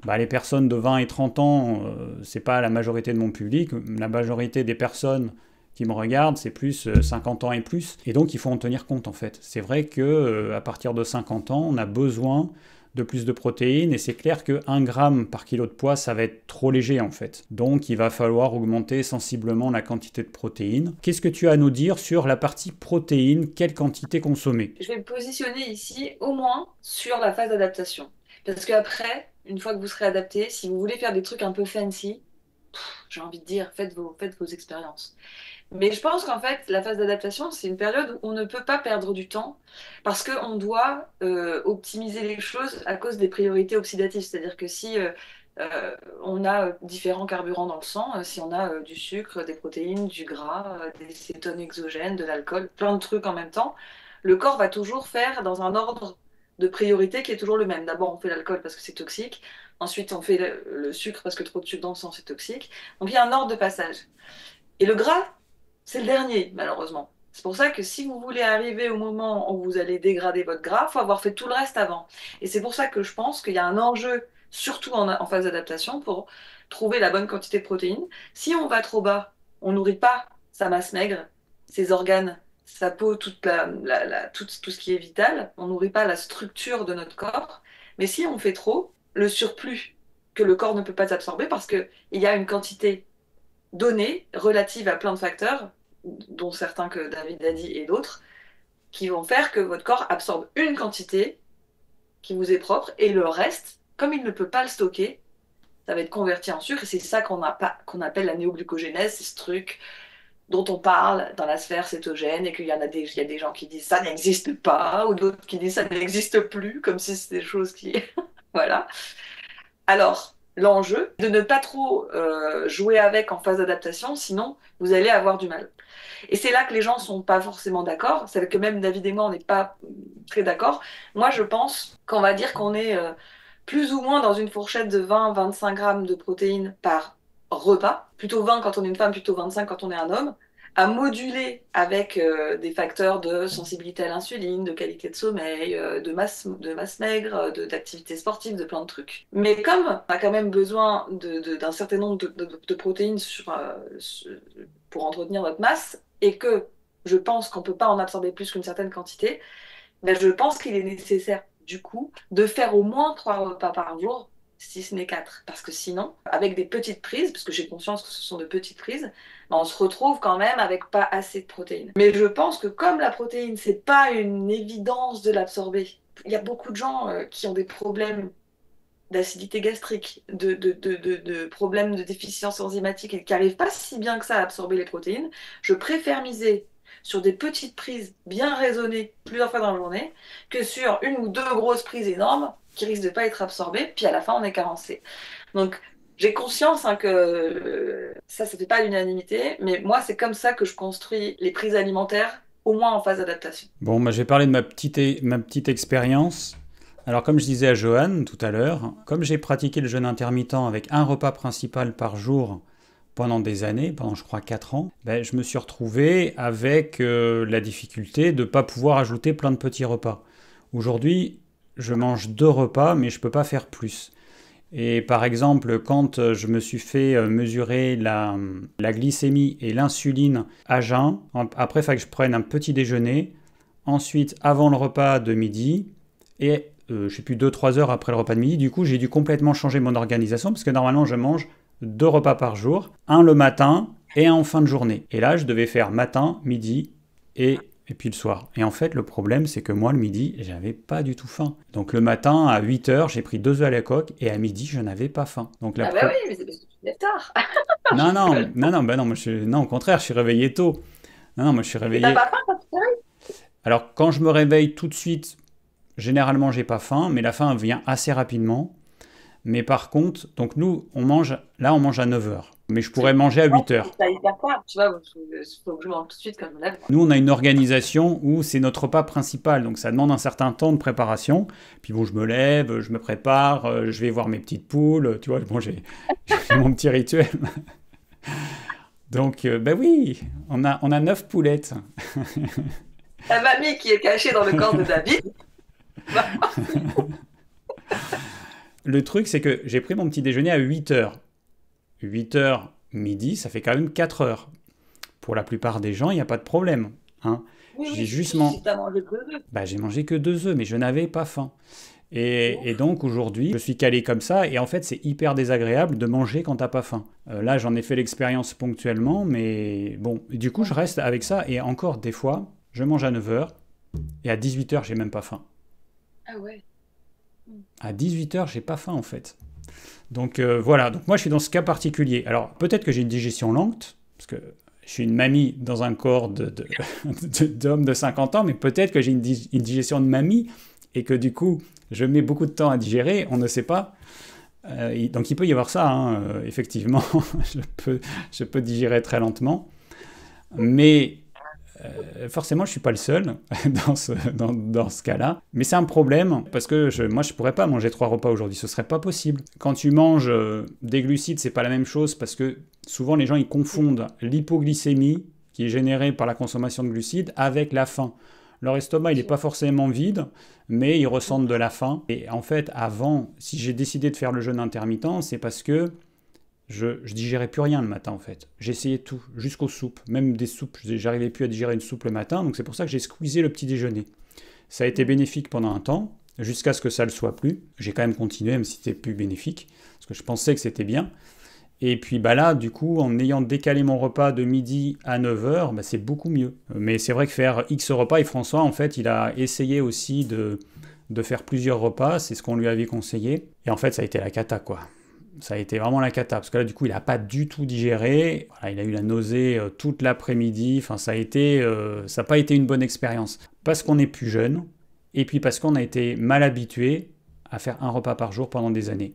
bah, les personnes de 20 et 30 ans, c'est pas la majorité de mon public. La majorité des personnes qui me regardent, c'est plus 50 ans et plus. Et donc, il faut en tenir compte, en fait. C'est vrai que à partir de 50 ans, on a besoin de plus de protéines, et c'est clair que 1 gramme par kilo de poids, ça va être trop léger, en fait. Donc, il va falloir augmenter sensiblement la quantité de protéines. Qu'est-ce que tu as à nous dire sur la partie protéines? Quelle quantité consommer? Je vais me positionner ici au moins sur la phase d'adaptation. Parce qu'après, une fois que vous serez adapté, si vous voulez faire des trucs un peu fancy, j'ai envie de dire, faites vos expériences. Mais je pense qu'en fait, la phase d'adaptation, c'est une période où on ne peut pas perdre du temps parce qu'on doit optimiser les choses à cause des priorités oxydatives. C'est-à-dire que si on a différents carburants dans le sang, si on a du sucre, des protéines, du gras, des cétones exogènes, de l'alcool, plein de trucs en même temps, le corps va toujours faire dans un ordre de priorité qui est toujours le même. D'abord, on fait l'alcool parce que c'est toxique. Ensuite, on fait le sucre parce que trop de sucre dans le sang, c'est toxique. Donc, il y a un ordre de passage. Et le gras, c'est le dernier, malheureusement. C'est pour ça que si vous voulez arriver au moment où vous allez dégrader votre gras, il faut avoir fait tout le reste avant. Et c'est pour ça que je pense qu'il y a un enjeu, surtout en phase d'adaptation, pour trouver la bonne quantité de protéines. Si on va trop bas, on nourrit pas sa masse maigre, ses organes, sa peau, tout ce qui est vital. On nourrit pas la structure de notre corps. Mais si on fait trop, le surplus que le corps ne peut pas absorber parce qu'il y a une quantité donnée relative à plein de facteurs dont certains que David a dit et d'autres, qui vont faire que votre corps absorbe une quantité qui vous est propre et le reste, comme il ne peut pas le stocker, ça va être converti en sucre et c'est ça qu'on appelle la néoglucogénèse, c'est ce truc dont on parle dans la sphère cétogène et il y a des gens qui disent ça n'existe pas ou d'autres qui disent ça n'existe plus, comme si c'était des choses qui... voilà. Alors, l'enjeu, de ne pas trop jouer avec en phase d'adaptation, sinon vous allez avoir du mal. Et c'est là que les gens sont pas forcément d'accord, c'est que même David et moi, on n'est pas très d'accord. Moi, je pense qu'on va dire qu'on est plus ou moins dans une fourchette de 20-25 grammes de protéines par repas, plutôt 20 quand on est une femme, plutôt 25 quand on est un homme, à moduler avec des facteurs de sensibilité à l'insuline, de qualité de sommeil, de masse maigre, d'activité sportive, de plein de trucs. Mais comme on a quand même besoin d'un certain nombre de protéines pour entretenir notre masse, et que je pense qu'on ne peut pas en absorber plus qu'une certaine quantité, ben je pense qu'il est nécessaire, du coup, de faire au moins 3 repas par jour, si ce n'est 4. Parce que sinon, avec des petites prises, parce que j'ai conscience que ce sont de petites prises, ben on se retrouve quand même avec pas assez de protéines. Mais je pense que comme la protéine, c'est pas une évidence de l'absorber, il y a beaucoup de gens qui ont des problèmes d'acidité gastrique, de problèmes de déficience enzymatique et qui n'arrivent pas si bien que ça à absorber les protéines. Je préfère miser sur des petites prises bien raisonnées plusieurs fois dans la journée que sur une ou deux grosses prises énormes qui risquent de ne pas être absorbées, puis à la fin on est carencé. Donc j'ai conscience que ça ne fait pas l'unanimité, mais moi c'est comme ça que je construis les prises alimentaires, au moins en phase d'adaptation. Bon, je vais parler de ma petite expérience. Alors, comme je disais à Johan tout à l'heure, comme j'ai pratiqué le jeûne intermittent avec un repas principal par jour pendant des années, pendant je crois 4 ans, je me suis retrouvé avec la difficulté de ne pas pouvoir ajouter plein de petits repas. Aujourd'hui, je mange 2 repas, mais je ne peux pas faire plus. Et par exemple, quand je me suis fait mesurer la glycémie et l'insuline à jeun, après il fallait que je prenne un petit déjeuner, ensuite avant le repas de midi, et je ne sais plus 2-3 heures après le repas de midi, du coup j'ai dû complètement changer mon organisation, parce que normalement je mange 2 repas par jour, un le matin et un en fin de journée. Et là je devais faire matin, midi et puis le soir. Et en fait, le problème, c'est que moi, le midi, j'avais pas du tout faim. Donc le matin, à 8 heures, j'ai pris 2 œufs à la coque, et à midi, je n'avais pas faim. Donc, Ah bah oui, mais c'est parce que tu te lèves tard. non, au contraire, je suis réveillé tôt. Non, moi, je suis Et t'as réveillé... pas faim quand tu te réveilles? Alors, quand je me réveille tout de suite, généralement, j'ai pas faim, mais la faim vient assez rapidement. Mais par contre, donc nous, on mange à 9 heures. Mais je pourrais manger à 8 heures. Ça hyper tard, tu vois, il faut que je mange tout de suite comme on lève. Nous, on a une organisation où c'est notre repas principal, donc ça demande un certain temps de préparation. Puis bon, je me lève, je me prépare, je vais voir mes petites poules, tu vois, bon, j'ai mon petit rituel. Donc, oui, on a 9 poulettes. La mamie qui est cachée dans le corps de David. Le truc, c'est que j'ai pris mon petit déjeuner à 8 heures. 8 heures midi, ça fait quand même 4 heures. Pour la plupart des gens, il n'y a pas de problème. Hein. Oui, J'ai juste si t'as mangé 2 œufs. j'ai mangé que 2 œufs, mais je n'avais pas faim. Et donc aujourd'hui, je suis calé comme ça, et en fait c'est hyper désagréable de manger quand t'as pas faim. Là j'en ai fait l'expérience ponctuellement, mais bon, du coup je reste avec ça, et encore des fois, je mange à 9 heures, et à 18 heures j'ai même pas faim. Ah ouais. À 18 heures j'ai pas faim en fait. Donc voilà, donc moi je suis dans ce cas particulier. Alors peut-être que j'ai une digestion lente, parce que je suis une mamie dans un corps d'homme de 50 ans, mais peut-être que j'ai une digestion de mamie, et que du coup, je mets beaucoup de temps à digérer, on ne sait pas. Donc il peut y avoir ça, hein, effectivement, je peux digérer très lentement. Mais forcément, je ne suis pas le seul dans ce cas-là. Mais c'est un problème, parce que moi, je ne pourrais pas manger 3 repas aujourd'hui, ce ne serait pas possible. Quand tu manges des glucides, c'est pas la même chose, parce que souvent, les gens, ils confondent l'hypoglycémie, qui est générée par la consommation de glucides, avec la faim. Leur estomac, il n'est pas forcément vide, mais ils ressentent de la faim. Et en fait, avant, si j'ai décidé de faire le jeûne intermittent, c'est parce que je digérais plus rien le matin, en fait. J'essayais tout, jusqu'aux soupes. Même des soupes, j'arrivais plus à digérer une soupe le matin, donc c'est pour ça que j'ai squeezé le petit déjeuner. Ça a été bénéfique pendant un temps, jusqu'à ce que ça ne le soit plus. J'ai quand même continué, même si c'était plus bénéfique, parce que je pensais que c'était bien. Et puis bah là, du coup, en ayant décalé mon repas de midi à 9 h, bah, c'est beaucoup mieux. Mais c'est vrai que faire X repas, et François, en fait, il a essayé aussi de faire plusieurs repas, c'est ce qu'on lui avait conseillé. Et en fait, ça a été la cata, quoi. Ça a été vraiment la cata, parce que là, du coup, il n'a pas du tout digéré. Voilà, il a eu la nausée toute l'après-midi. Enfin, ça n'a pas été une bonne expérience. Parce qu'on est plus jeune, et puis parce qu'on a été mal habitué à faire un repas par jour pendant des années.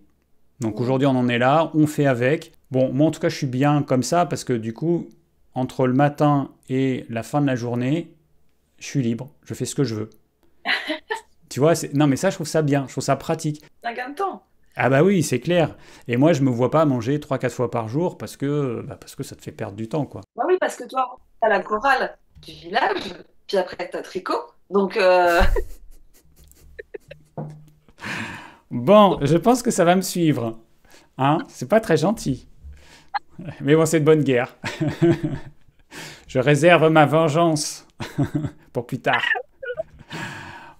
Donc aujourd'hui, on en est là, on fait avec. Bon, moi, en tout cas, je suis bien comme ça, parce que du coup, entre le matin et la fin de la journée, je suis libre, je fais ce que je veux. Tu vois, non, mais ça, je trouve ça bien, je trouve ça pratique. C'est un gain de temps. Ah bah oui, c'est clair. Et moi, je me vois pas manger 3 4 fois par jour parce que ça te fait perdre du temps, quoi. Bah oui, parce que toi, tu as la chorale du village, puis après, tu as tricot. Donc, Bon, je pense que ça va me suivre. Hein? C'est pas très gentil. Mais bon, c'est de bonne guerre. Je réserve ma vengeance pour plus tard.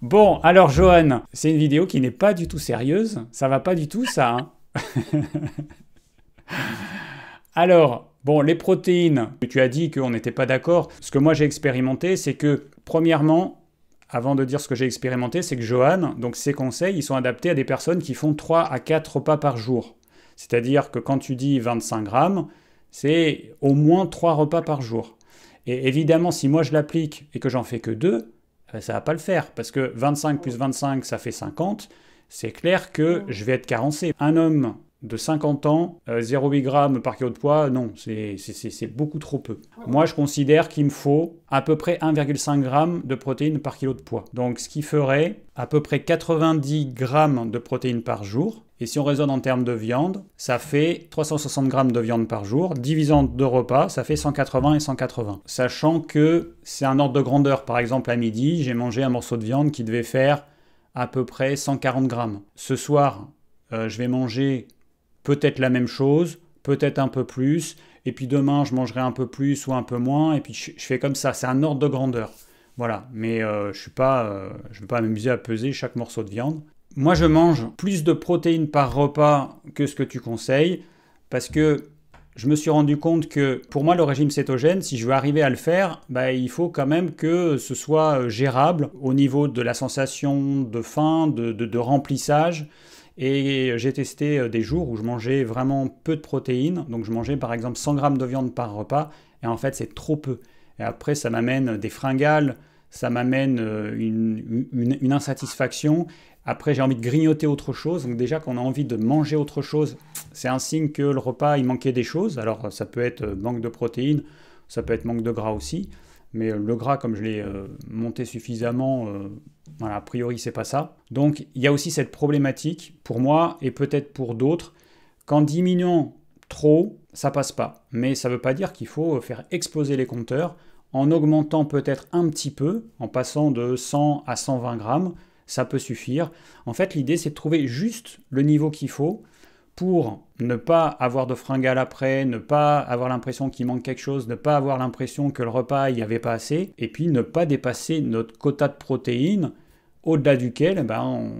Bon, alors Johan, c'est une vidéo qui n'est pas du tout sérieuse. Ça va pas du tout, ça. Hein. Alors, bon, les protéines, tu as dit qu'on n'était pas d'accord. Ce que moi j'ai expérimenté, c'est que, premièrement, avant de dire ce que j'ai expérimenté, c'est que Johan, donc ses conseils, ils sont adaptés à des personnes qui font 3 à 4 repas par jour. C'est-à-dire que quand tu dis 25 grammes, c'est au moins 3 repas par jour. Et évidemment, si moi je l'applique et que j'en fais que 2, ça ne va pas le faire. Parce que 25 plus 25, ça fait 50. C'est clair que je vais être carencé. Un homme de 50 ans, 0,8 g par kilo de poids, non, c'est beaucoup trop peu. Moi, je considère qu'il me faut à peu près 1,5 g de protéines par kilo de poids. Donc, ce qui ferait à peu près 90 g de protéines par jour. Et si on raisonne en termes de viande, ça fait 360 g de viande par jour. Divisant 2 repas, ça fait 180 et 180. Sachant que c'est un ordre de grandeur. Par exemple, à midi, j'ai mangé un morceau de viande qui devait faire à peu près 140 g. Ce soir, je vais manger peut-être la même chose, peut-être un peu plus, et puis demain je mangerai un peu plus ou un peu moins, et puis je fais comme ça, c'est un ordre de grandeur. Voilà, mais je ne vais pas m'amuser à peser chaque morceau de viande. Moi je mange plus de protéines par repas que ce que tu conseilles, parce que je me suis rendu compte que pour moi le régime cétogène, si je veux arriver à le faire, bah, il faut quand même que ce soit gérable au niveau de la sensation de faim, de remplissage. Et j'ai testé des jours où je mangeais vraiment peu de protéines. Donc je mangeais par exemple 100 g de viande par repas. Et en fait, c'est trop peu. Et après, ça m'amène des fringales, ça m'amène une insatisfaction. Après, j'ai envie de grignoter autre chose. Donc déjà, quand on a envie de manger autre chose, c'est un signe que le repas, il manquait des choses. Alors ça peut être manque de protéines, ça peut être manque de gras aussi. Mais le gras, comme je l'ai monté suffisamment, voilà, a priori, c'est pas ça. Donc, il y a aussi cette problématique, pour moi, et peut-être pour d'autres, qu'en diminuant trop, ça passe pas. Mais ça ne veut pas dire qu'il faut faire exploser les compteurs. En augmentant peut-être un petit peu, en passant de 100 à 120 grammes, ça peut suffire. En fait, l'idée, c'est de trouver juste le niveau qu'il faut pour ne pas avoir de fringales après, ne pas avoir l'impression qu'il manque quelque chose, ne pas avoir l'impression que le repas, il n'y avait pas assez, et puis ne pas dépasser notre quota de protéines, au-delà duquel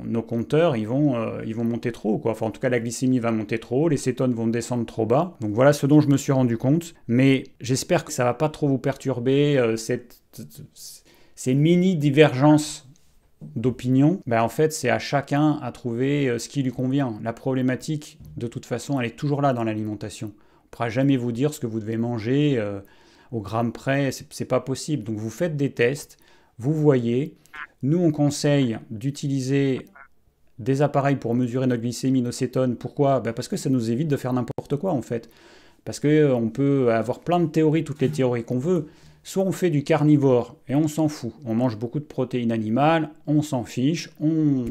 nos compteurs ils vont monter trop haut, quoi. Enfin, en tout cas, la glycémie va monter trop haut, les cétones vont descendre trop bas. Donc voilà ce dont je me suis rendu compte. Mais j'espère que ça ne va pas trop vous perturber, ces mini-divergences d'opinion. En fait, c'est à chacun à trouver ce qui lui convient. La problématique, de toute façon, elle est toujours là dans l'alimentation. On ne pourra jamais vous dire ce que vous devez manger au gramme près, c'est pas possible. Donc vous faites des tests, vous voyez. Nous, on conseille d'utiliser des appareils pour mesurer notre glycémie, nos cétones. Pourquoi? Parce que ça nous évite de faire n'importe quoi, en fait. Parce qu'on peut avoir plein de théories, toutes les théories qu'on veut. Soit on fait du carnivore et on s'en fout. On mange beaucoup de protéines animales, on s'en fiche, on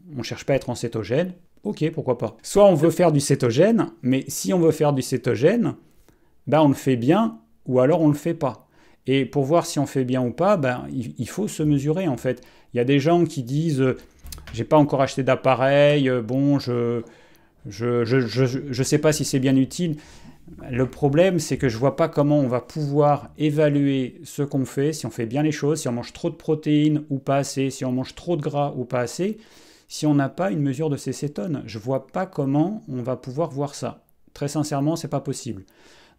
ne cherche pas à être en cétogène. Ok, pourquoi pas. Soit on veut faire du cétogène, mais si on veut faire du cétogène, on le fait bien ou alors on ne le fait pas. Et pour voir si on fait bien ou pas, il faut se mesurer en fait. Il y a des gens qui disent j'ai pas encore acheté d'appareil, bon, je sais pas si c'est bien utile. Le problème, c'est que je vois pas comment on va pouvoir évaluer ce qu'on fait, si on fait bien les choses, si on mange trop de protéines ou pas assez, si on mange trop de gras ou pas assez, si on n'a pas une mesure de ces cétones. Je vois pas comment on va pouvoir voir ça. Très sincèrement, c'est pas possible.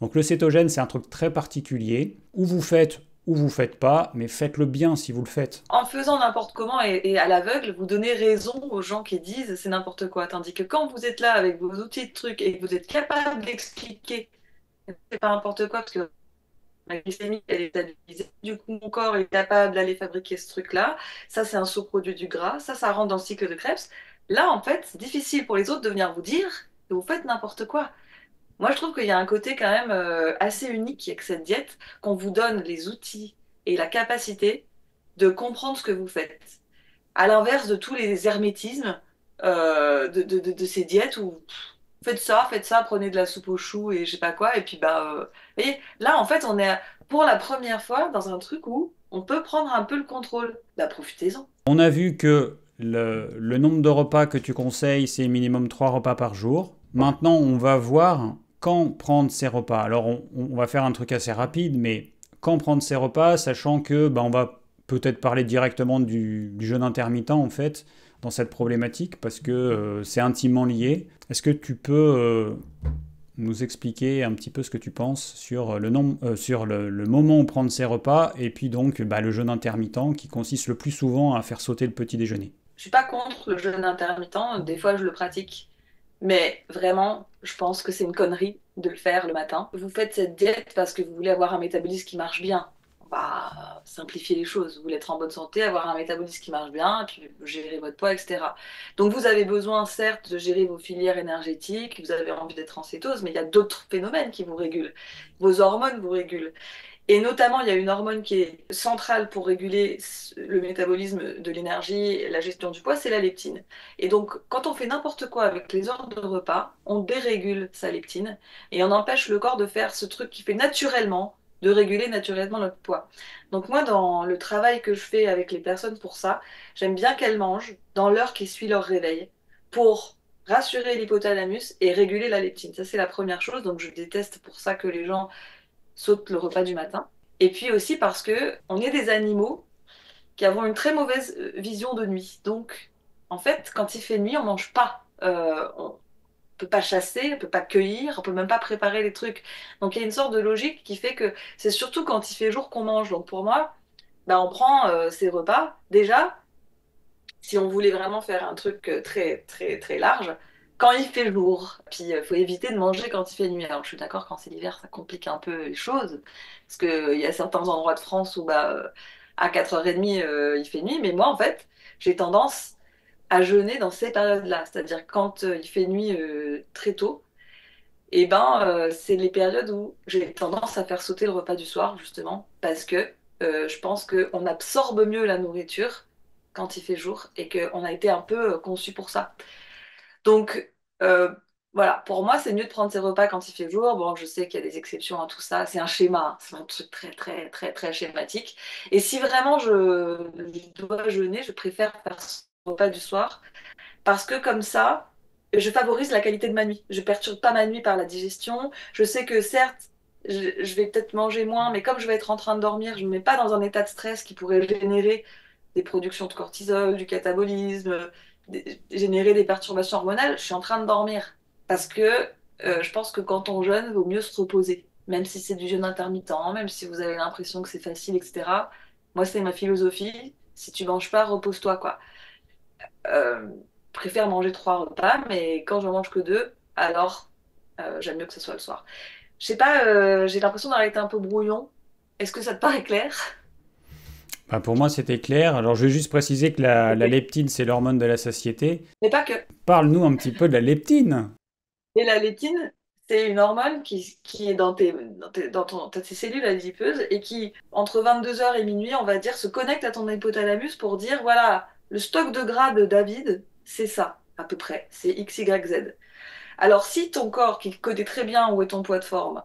Donc le cétogène, c'est un truc très particulier. Ou vous faites pas, mais faites-le bien si vous le faites. En faisant n'importe comment et à l'aveugle, vous donnez raison aux gens qui disent c'est n'importe quoi. Tandis que quand vous êtes là avec vos outils de trucs et que vous êtes capable d'expliquer c'est pas n'importe quoi parce que la glycémie elle est stabilisée, du coup mon corps est capable d'aller fabriquer ce truc-là. Ça, c'est un sous-produit du gras. Ça rentre dans le cycle de Krebs. Là, en fait, c'est difficile pour les autres de venir vous dire que vous faites n'importe quoi. Moi, je trouve qu'il y a un côté quand même assez unique avec cette diète, qu'on vous donne les outils et la capacité de comprendre ce que vous faites. À l'inverse de tous les hermétismes de ces diètes où faites ça, prenez de la soupe aux choux et je sais pas quoi, et puis vous voyez, là en fait on est pour la première fois dans un truc où on peut prendre un peu le contrôle. Bah profitez-en. On a vu que le nombre de repas que tu conseilles, c'est minimum 3 repas par jour. Maintenant, on va voir quand prendre ces repas. Alors, on va faire un truc assez rapide, mais quand prendre ces repas, sachant que on va peut-être parler directement du jeûne intermittent, en fait, dans cette problématique, parce que c'est intimement lié. Est-ce que tu peux nous expliquer un petit peu ce que tu penses sur le moment où prendre ses repas et puis donc le jeûne intermittent qui consiste le plus souvent à faire sauter le petit déjeuner. Je suis pas contre le jeûne intermittent, des fois je le pratique, mais vraiment je pense que c'est une connerie de le faire le matin. Vous faites cette diète parce que vous voulez avoir un métabolisme qui marche bien. On va simplifier les choses. Vous voulez être en bonne santé, avoir un métabolisme qui marche bien, et puis gérer votre poids, etc. Donc vous avez besoin certes de gérer vos filières énergétiques, vous avez envie d'être en cétose, mais il y a d'autres phénomènes qui vous régulent. Vos hormones vous régulent. Et notamment, il y a une hormone qui est centrale pour réguler le métabolisme de l'énergie, la gestion du poids, c'est la leptine. Et donc, quand on fait n'importe quoi avec les heures de repas, on dérégule sa leptine et on empêche le corps de faire ce truc qui fait naturellement, de réguler naturellement notre poids. Donc moi, dans le travail que je fais avec les personnes pour ça, j'aime bien qu'elles mangent dans l'heure qui suit leur réveil pour rassurer l'hypothalamus et réguler la leptine. Ça, c'est la première chose. Donc je déteste pour ça que les gens saute le repas du matin. Et puis aussi parce que on est des animaux qui avons une très mauvaise vision de nuit. Donc, en fait, quand il fait nuit, on mange pas. On peut pas chasser, on peut pas cueillir, on peut même pas préparer les trucs. Donc, il y a une sorte de logique qui fait que c'est surtout quand il fait jour qu'on mange. Donc, pour moi, on prend ces repas. Déjà, si on voulait vraiment faire un truc très, très, très large, quand il fait jour. Puis il faut éviter de manger quand il fait nuit. Alors je suis d'accord, quand c'est l'hiver, ça complique un peu les choses. Parce qu'il y a certains endroits de France où à 4h30, il fait nuit. Mais moi, en fait, j'ai tendance à jeûner dans ces périodes-là. C'est-à-dire quand il fait nuit très tôt, et c'est les périodes où j'ai tendance à faire sauter le repas du soir, justement, parce que je pense qu'on absorbe mieux la nourriture quand il fait jour et qu'on a été un peu conçu pour ça. Donc, voilà, pour moi, c'est mieux de prendre ses repas quand il fait jour. Bon, je sais qu'il y a des exceptions à tout ça. C'est un schéma, hein. C'est un truc très, très, très, très schématique. Et si vraiment je dois jeûner, je préfère faire ce repas du soir parce que comme ça, je favorise la qualité de ma nuit. Je perturbe pas ma nuit par la digestion. Je sais que certes, je vais peut-être manger moins, mais comme je vais être en train de dormir, je ne me mets pas dans un état de stress qui pourrait générer des productions de cortisol, du catabolisme, générer des perturbations hormonales. Je suis en train de dormir. Parce que je pense que quand on jeûne, il vaut mieux se reposer. Même si c'est du jeûne intermittent, même si vous avez l'impression que c'est facile, etc. Moi, c'est ma philosophie. Si tu manges pas, repose-toi, quoi. Euh, je préfère manger 3 repas, mais quand je mange que 2, alors j'aime mieux que ce soit le soir. Je sais pas, j'ai l'impression d'avoir été un peu brouillon. Est-ce que ça te paraît clair? Pour moi, c'était clair. Alors, je vais juste préciser que la leptine, c'est l'hormone de la satiété. Mais pas que. Parle-nous un petit peu de la leptine. Et la leptine, c'est une hormone qui est dans tes cellules adipeuses et qui, entre 22h et minuit, on va dire, se connecte à ton hypothalamus pour dire, voilà, le stock de gras de David, c'est ça, à peu près, c'est X, Y, Z. Alors, si ton corps, qui connaît très bien où est ton poids de forme,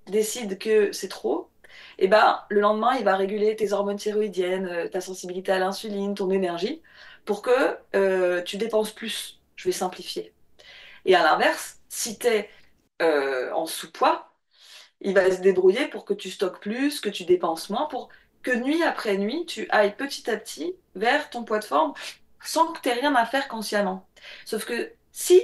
décide que c'est trop, le lendemain, il va réguler tes hormones thyroïdiennes, ta sensibilité à l'insuline, ton énergie, pour que tu dépenses plus. Je vais simplifier. Et à l'inverse, si tu es en sous-poids, il va se débrouiller pour que tu stockes plus, que tu dépenses moins, pour que nuit après nuit, tu ailles petit à petit vers ton poids de forme sans que tu aies rien à faire consciemment. Sauf que si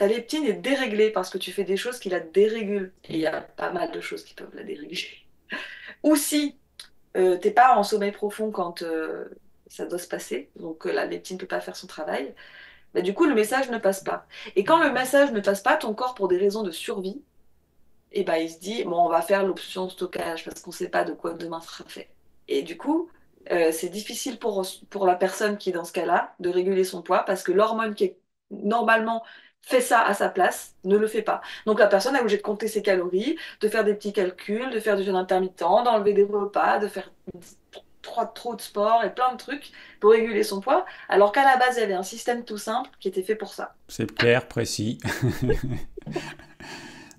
ta leptine est déréglée parce que tu fais des choses qui la dérégulent. Et il y a pas mal de choses qui peuvent la dérégler. Ou si t'es pas en sommeil profond quand ça doit se passer, donc la leptine ne peut pas faire son travail, bah, du coup le message ne passe pas. Et quand le message ne passe pas, ton corps, pour des raisons de survie, et ben il se dit, bon, on va faire l'option stockage parce qu'on ne sait pas de quoi demain sera fait. Et du coup, c'est difficile pour la personne qui est dans ce cas-là de réguler son poids parce que l'hormone qui est normalement fait ça à sa place ne le fait pas. Donc la personne est obligée de compter ses calories, de faire des petits calculs, de faire du jeûne intermittent, d'enlever des repas, de faire trop de sport et plein de trucs pour réguler son poids, alors qu'à la base, il y avait un système tout simple qui était fait pour ça. C'est clair, précis.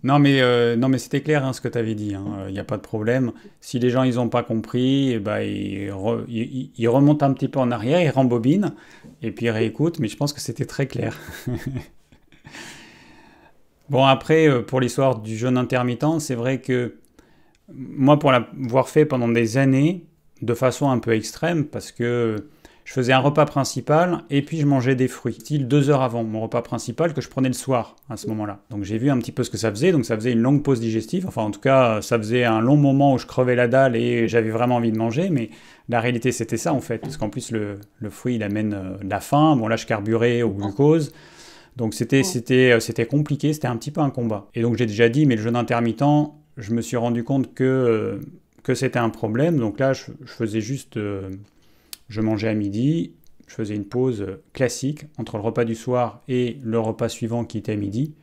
Non, mais c'était clair hein, ce que tu avais dit. Il n'y a pas de problème. Si les gens ils n'ont pas compris, eh ben, ils remontent un petit peu en arrière, ils rembobinent et puis ils réécoutent. Mais je pense que c'était très clair. Bon, après, pour l'histoire du jeûne intermittent, c'est vrai que moi, pour l'avoir fait pendant des années, de façon un peu extrême, parce que je faisais un repas principal et puis je mangeais des fruits, style 2 heures avant mon repas principal que je prenais le soir à ce moment-là. Donc j'ai vu un petit peu ce que ça faisait, donc ça faisait une longue pause digestive, enfin en tout cas ça faisait un long moment où je crevais la dalle et j'avais vraiment envie de manger, mais la réalité c'était ça en fait, parce qu'en plus le fruit il amène de la faim, bon là je carburais au glucose, donc c'était compliqué, c'était un petit peu un combat. Et donc j'ai déjà dit, mais le jeûne intermittent, je me suis rendu compte que c'était un problème, donc là je faisais juste... je mangeais à midi, je faisais une pause classique entre le repas du soir et le repas suivant qui était à midi.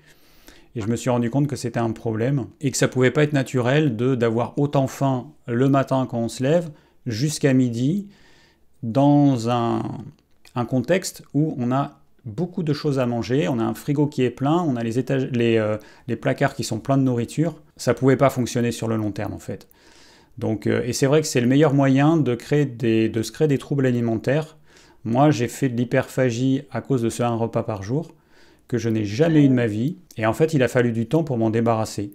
Et je me suis rendu compte que c'était un problème et que ça pouvait pas être naturel d'avoir autant faim le matin quand on se lève jusqu'à midi dans un contexte où on a beaucoup de choses à manger, on a un frigo qui est plein, on a les placards qui sont pleins de nourriture. Ça pouvait pas fonctionner sur le long terme en fait. Donc, et c'est vrai que c'est le meilleur moyen de se créer des troubles alimentaires. Moi, j'ai fait de l'hyperphagie à cause de ce un repas par jour que je n'ai jamais eu de ma vie. Et en fait, il a fallu du temps pour m'en débarrasser.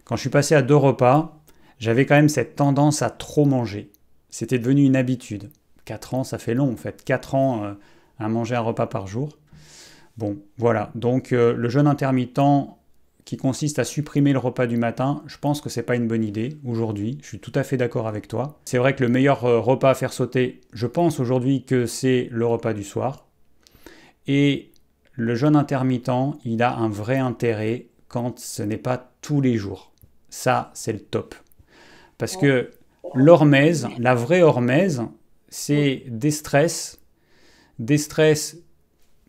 Quand je suis passé à 2 repas, j'avais quand même cette tendance à trop manger. C'était devenu une habitude. 4 ans, ça fait long en fait. 4 ans à manger un repas par jour. Bon, voilà. Donc, le jeûne intermittent qui consiste à supprimer le repas du matin, je pense que c'est pas une bonne idée aujourd'hui. Je suis tout à fait d'accord avec toi. C'est vrai que le meilleur repas à faire sauter, je pense aujourd'hui que c'est le repas du soir. Et le jeûne intermittent, il a un vrai intérêt quand ce n'est pas tous les jours. Ça, c'est le top. Parce que l'hormèse, la vraie hormèse, c'est des stress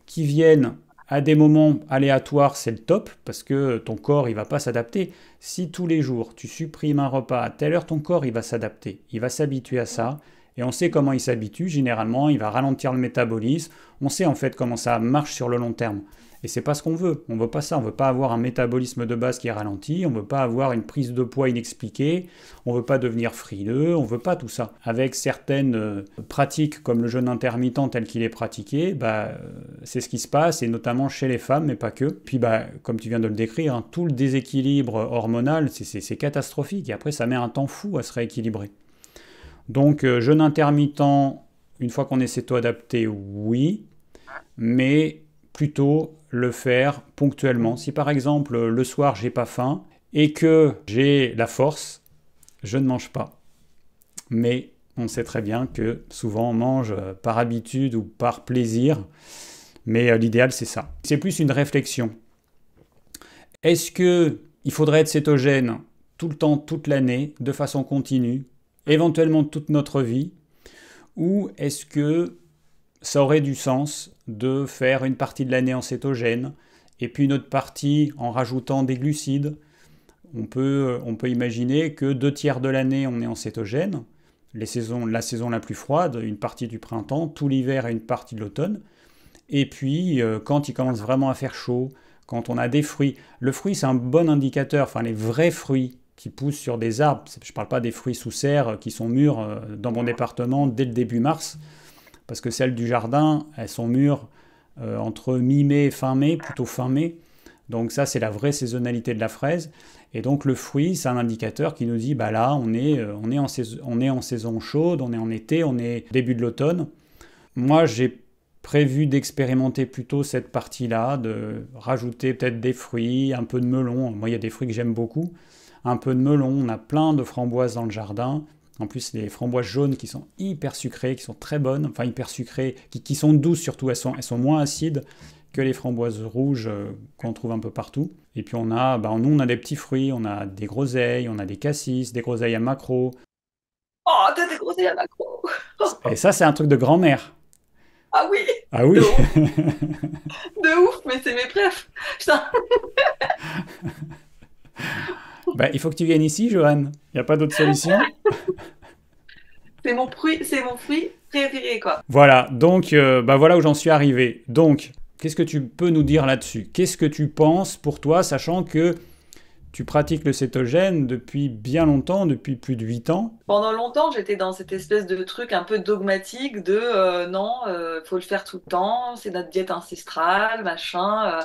qui viennent à des moments aléatoires, c'est le top, parce que ton corps, il va pas s'adapter. Si tous les jours, tu supprimes un repas à telle heure, ton corps, il va s'adapter. Il va s'habituer à ça. Et on sait comment il s'habitue. Généralement, il va ralentir le métabolisme. On sait en fait comment ça marche sur le long terme. Et c'est pas ce qu'on veut. On veut pas ça. On veut pas avoir un métabolisme de base qui est ralenti. On veut pas avoir une prise de poids inexpliquée. On veut pas devenir frileux. On veut pas tout ça. Avec certaines pratiques comme le jeûne intermittent tel qu'il est pratiqué, c'est ce qui se passe, et notamment chez les femmes, mais pas que. Puis comme tu viens de le décrire, hein, tout le déséquilibre hormonal, c'est catastrophique. Et après, ça met un temps fou à se rééquilibrer. Donc, jeûne intermittent, une fois qu'on est céto-adapté, oui, mais plutôt le faire ponctuellement. Si par exemple, le soir, j'ai pas faim et que j'ai la force, je ne mange pas. Mais on sait très bien que souvent on mange par habitude ou par plaisir, mais l'idéal c'est ça. C'est plus une réflexion. Est-ce qu'il faudrait être cétogène tout le temps, toute l'année, de façon continue, éventuellement toute notre vie, ou est-ce que ça aurait du sens de faire une partie de l'année en cétogène et puis une autre partie en rajoutant des glucides? On peut imaginer que 2 tiers de l'année on est en cétogène, la saison la plus froide, une partie du printemps, tout l'hiver et une partie de l'automne. Et puis quand il commence vraiment à faire chaud, quand on a des fruits, le fruit c'est un bon indicateur, enfin les vrais fruits qui poussent sur des arbres, je ne parle pas des fruits sous serre qui sont mûrs dans mon département dès le début mars, parce que celles du jardin, elles sont mûres entre mi-mai et fin mai, plutôt fin mai. Donc ça, c'est la vraie saisonnalité de la fraise. Et donc le fruit, c'est un indicateur qui nous dit, là, on est en saison chaude, on est en été, on est début de l'automne. Moi, j'ai prévu d'expérimenter plutôt cette partie-là, de rajouter peut-être des fruits, un peu de melon. Moi, il y a des fruits que j'aime beaucoup. Un peu de melon, on a plein de framboises dans le jardin. En plus, les framboises jaunes qui sont hyper sucrées, qui sont très bonnes, enfin hyper sucrées, qui sont douces surtout, elles sont moins acides que les framboises rouges qu'on trouve un peu partout. Et puis nous on a des petits fruits, on a des groseilles, on a des cassis, des groseilles à maquereau. Oh, t'as des groseilles à macro. Et ça, c'est un truc de grand-mère. Ah oui, Ah oui. de ouf, de ouf, mais c'est mes préfs. Putain, Bah, il faut que tu viennes ici, Johan. Il n'y a pas d'autre solution. c'est mon fruit préféré, quoi. Voilà, donc bah voilà où j'en suis arrivé. Donc, qu'est-ce que tu peux nous dire là-dessus? Qu'est-ce que tu penses pour toi, sachant que tu pratiques le cétogène depuis bien longtemps, depuis plus de 8 ans? Pendant longtemps, j'étais dans cette espèce de truc un peu dogmatique de non, faut le faire tout le temps, c'est notre diète ancestrale, machin.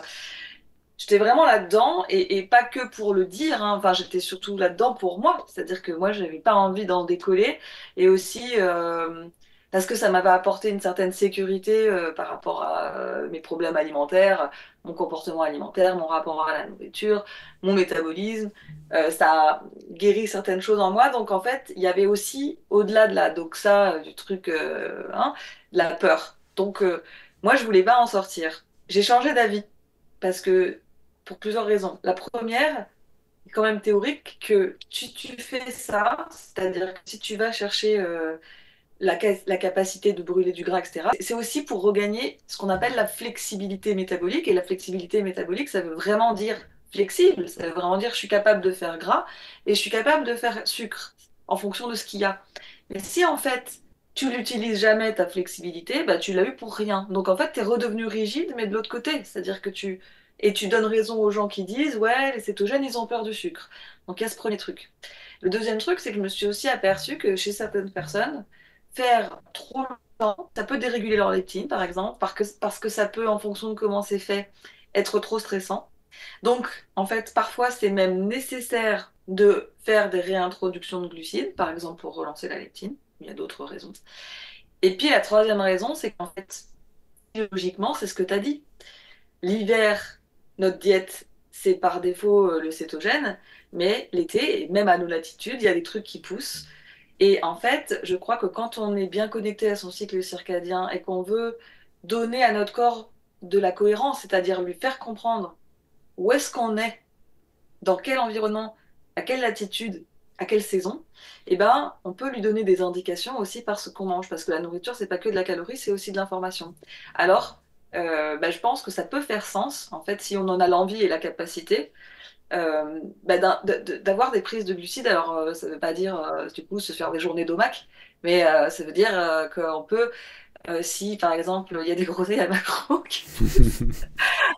J'étais vraiment là-dedans et pas que pour le dire, hein. Enfin, j'étais surtout là-dedans pour moi. C'est-à-dire que moi, je n'avais pas envie d'en décoller et aussi parce que ça m'avait apporté une certaine sécurité par rapport à mes problèmes alimentaires, mon comportement alimentaire, mon rapport à la nourriture, mon métabolisme. Ça a guéri certaines choses en moi. Donc, en fait, il y avait aussi, au-delà de la doxa, du truc, hein, de la peur. Donc, moi, je voulais pas en sortir. J'ai changé d'avis parce que pour plusieurs raisons. La première est quand même théorique que si tu fais ça, c'est-à-dire que si tu vas chercher la capacité de brûler du gras, etc., c'est aussi pour regagner ce qu'on appelle la flexibilité métabolique. Et la flexibilité métabolique, ça veut vraiment dire flexible, ça veut vraiment dire je suis capable de faire gras et je suis capable de faire sucre en fonction de ce qu'il y a. Mais si en fait tu l'utilises jamais ta flexibilité, bah, tu l'as eu pour rien. Donc en fait, tu es redevenu rigide, mais de l'autre côté. C'est-à-dire que tu... Et tu donnes raison aux gens qui disent, ouais, les cétogènes, ils ont peur du sucre. Donc il y a ce premier truc. Le deuxième truc, c'est que je me suis aussi aperçue que chez certaines personnes, faire trop longtemps, ça peut déréguler leur leptine, par exemple, parce que ça peut, en fonction de comment c'est fait, être trop stressant. Donc, en fait, parfois, c'est même nécessaire de faire des réintroductions de glucides, par exemple pour relancer la leptine. Il y a d'autres raisons. Et puis, la troisième raison, c'est qu'en fait, biologiquement, c'est ce que tu as dit. L'hiver, notre diète, c'est par défaut le cétogène, mais l'été, et même à nos latitudes, il y a des trucs qui poussent. Et en fait, je crois que quand on est bien connecté à son cycle circadien et qu'on veut donner à notre corps de la cohérence, c'est-à-dire lui faire comprendre où est-ce qu'on est, dans quel environnement, à quelle latitude, à quelle saison, eh ben, on peut lui donner des indications aussi par ce qu'on mange, parce que la nourriture, c'est pas que de la calorie, c'est aussi de l'information. Alors, bah, je pense que ça peut faire sens, en fait, si on en a l'envie et la capacité, bah, d'avoir des prises de glucides. Alors, ça ne veut pas dire, du coup, se faire des journées d'OMAC, mais ça veut dire qu'on peut, si par exemple, il y a des groseilles à macro,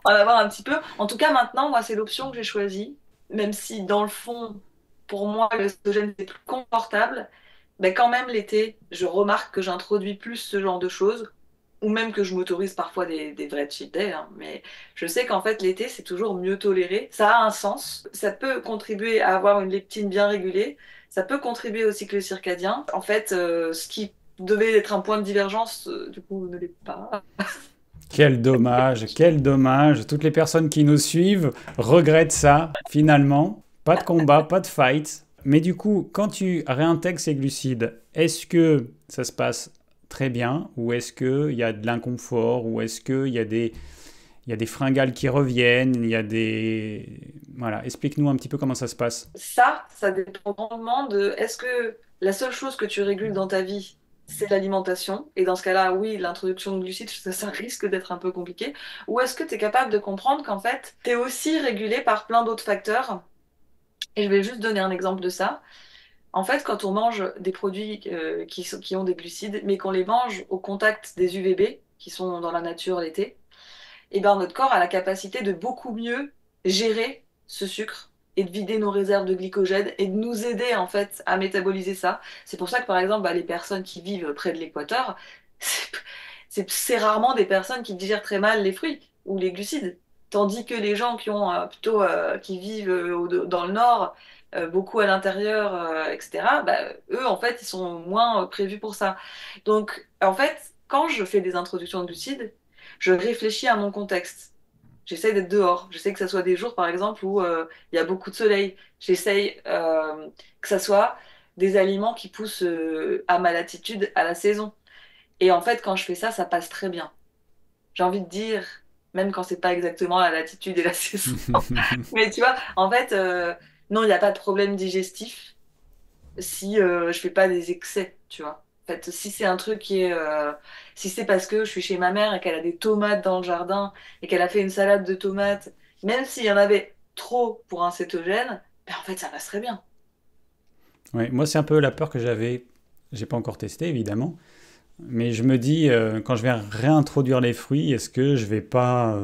en avoir un petit peu. En tout cas, maintenant, moi, c'est l'option que j'ai choisie, même si dans le fond, pour moi, le cétogène, c'est plus confortable. Mais quand même, l'été, je remarque que j'introduis plus ce genre de choses, ou même que je m'autorise parfois des vrais cheat days, hein. Mais je sais qu'en fait, l'été, c'est toujours mieux toléré. Ça a un sens. Ça peut contribuer à avoir une leptine bien régulée. Ça peut contribuer au cycle circadien. En fait, ce qui devait être un point de divergence, du coup, ne l'est pas. Quel dommage, quel dommage. Toutes les personnes qui nous suivent regrettent ça, finalement. Pas de combat, pas de fight. Mais du coup, quand tu réintègres ces glucides, est-ce que ça se passe très bien ou est-ce qu'il y a de l'inconfort ou est-ce qu'il y a des fringales qui reviennent, il y a des... Voilà, explique-nous un petit peu comment ça se passe. Ça dépend grandement de est-ce que la seule chose que tu régules dans ta vie, c'est l'alimentation? Et dans ce cas-là, oui, l'introduction de glucides, ça risque d'être un peu compliqué. Ou est-ce que tu es capable de comprendre qu'en fait, tu es aussi régulé par plein d'autres facteurs? Et je vais juste donner un exemple de ça. En fait, quand on mange des produits qui ont des glucides, mais qu'on les mange au contact des UVB, qui sont dans la nature l'été, eh ben, notre corps a la capacité de beaucoup mieux gérer ce sucre et de vider nos réserves de glycogène et de nous aider en fait à métaboliser ça. C'est pour ça que par exemple, bah, les personnes qui vivent près de l'équateur, c'est rarement des personnes qui digèrent très mal les fruits ou les glucides. Tandis que les gens qui ont plutôt qui vivent dans le nord, beaucoup à l'intérieur, etc., bah, eux en fait ils sont moins prévus pour ça. Donc en fait quand je fais des introductions de glucides, je réfléchis à mon contexte. J'essaie d'être dehors. J'essaie que ce soit des jours, par exemple, où il y a beaucoup de soleil. J'essaie que ce soit des aliments qui poussent à ma latitude, à la saison. Et en fait, quand je fais ça, ça passe très bien. J'ai envie de dire, même quand c'est pas exactement la latitude et la saison. Mais tu vois, en fait, non, il n'y a pas de problème digestif si je fais pas des excès, tu vois. En fait, si c'est un truc qui est, si c'est parce que je suis chez ma mère et qu'elle a des tomates dans le jardin et qu'elle a fait une salade de tomates, même s'il y en avait trop pour un cétogène, ben en fait, ça passe très bien. Ouais, moi, c'est un peu la peur que j'avais. J'ai pas encore testé, évidemment. Mais je me dis, quand je vais réintroduire les fruits, est-ce que je vais pas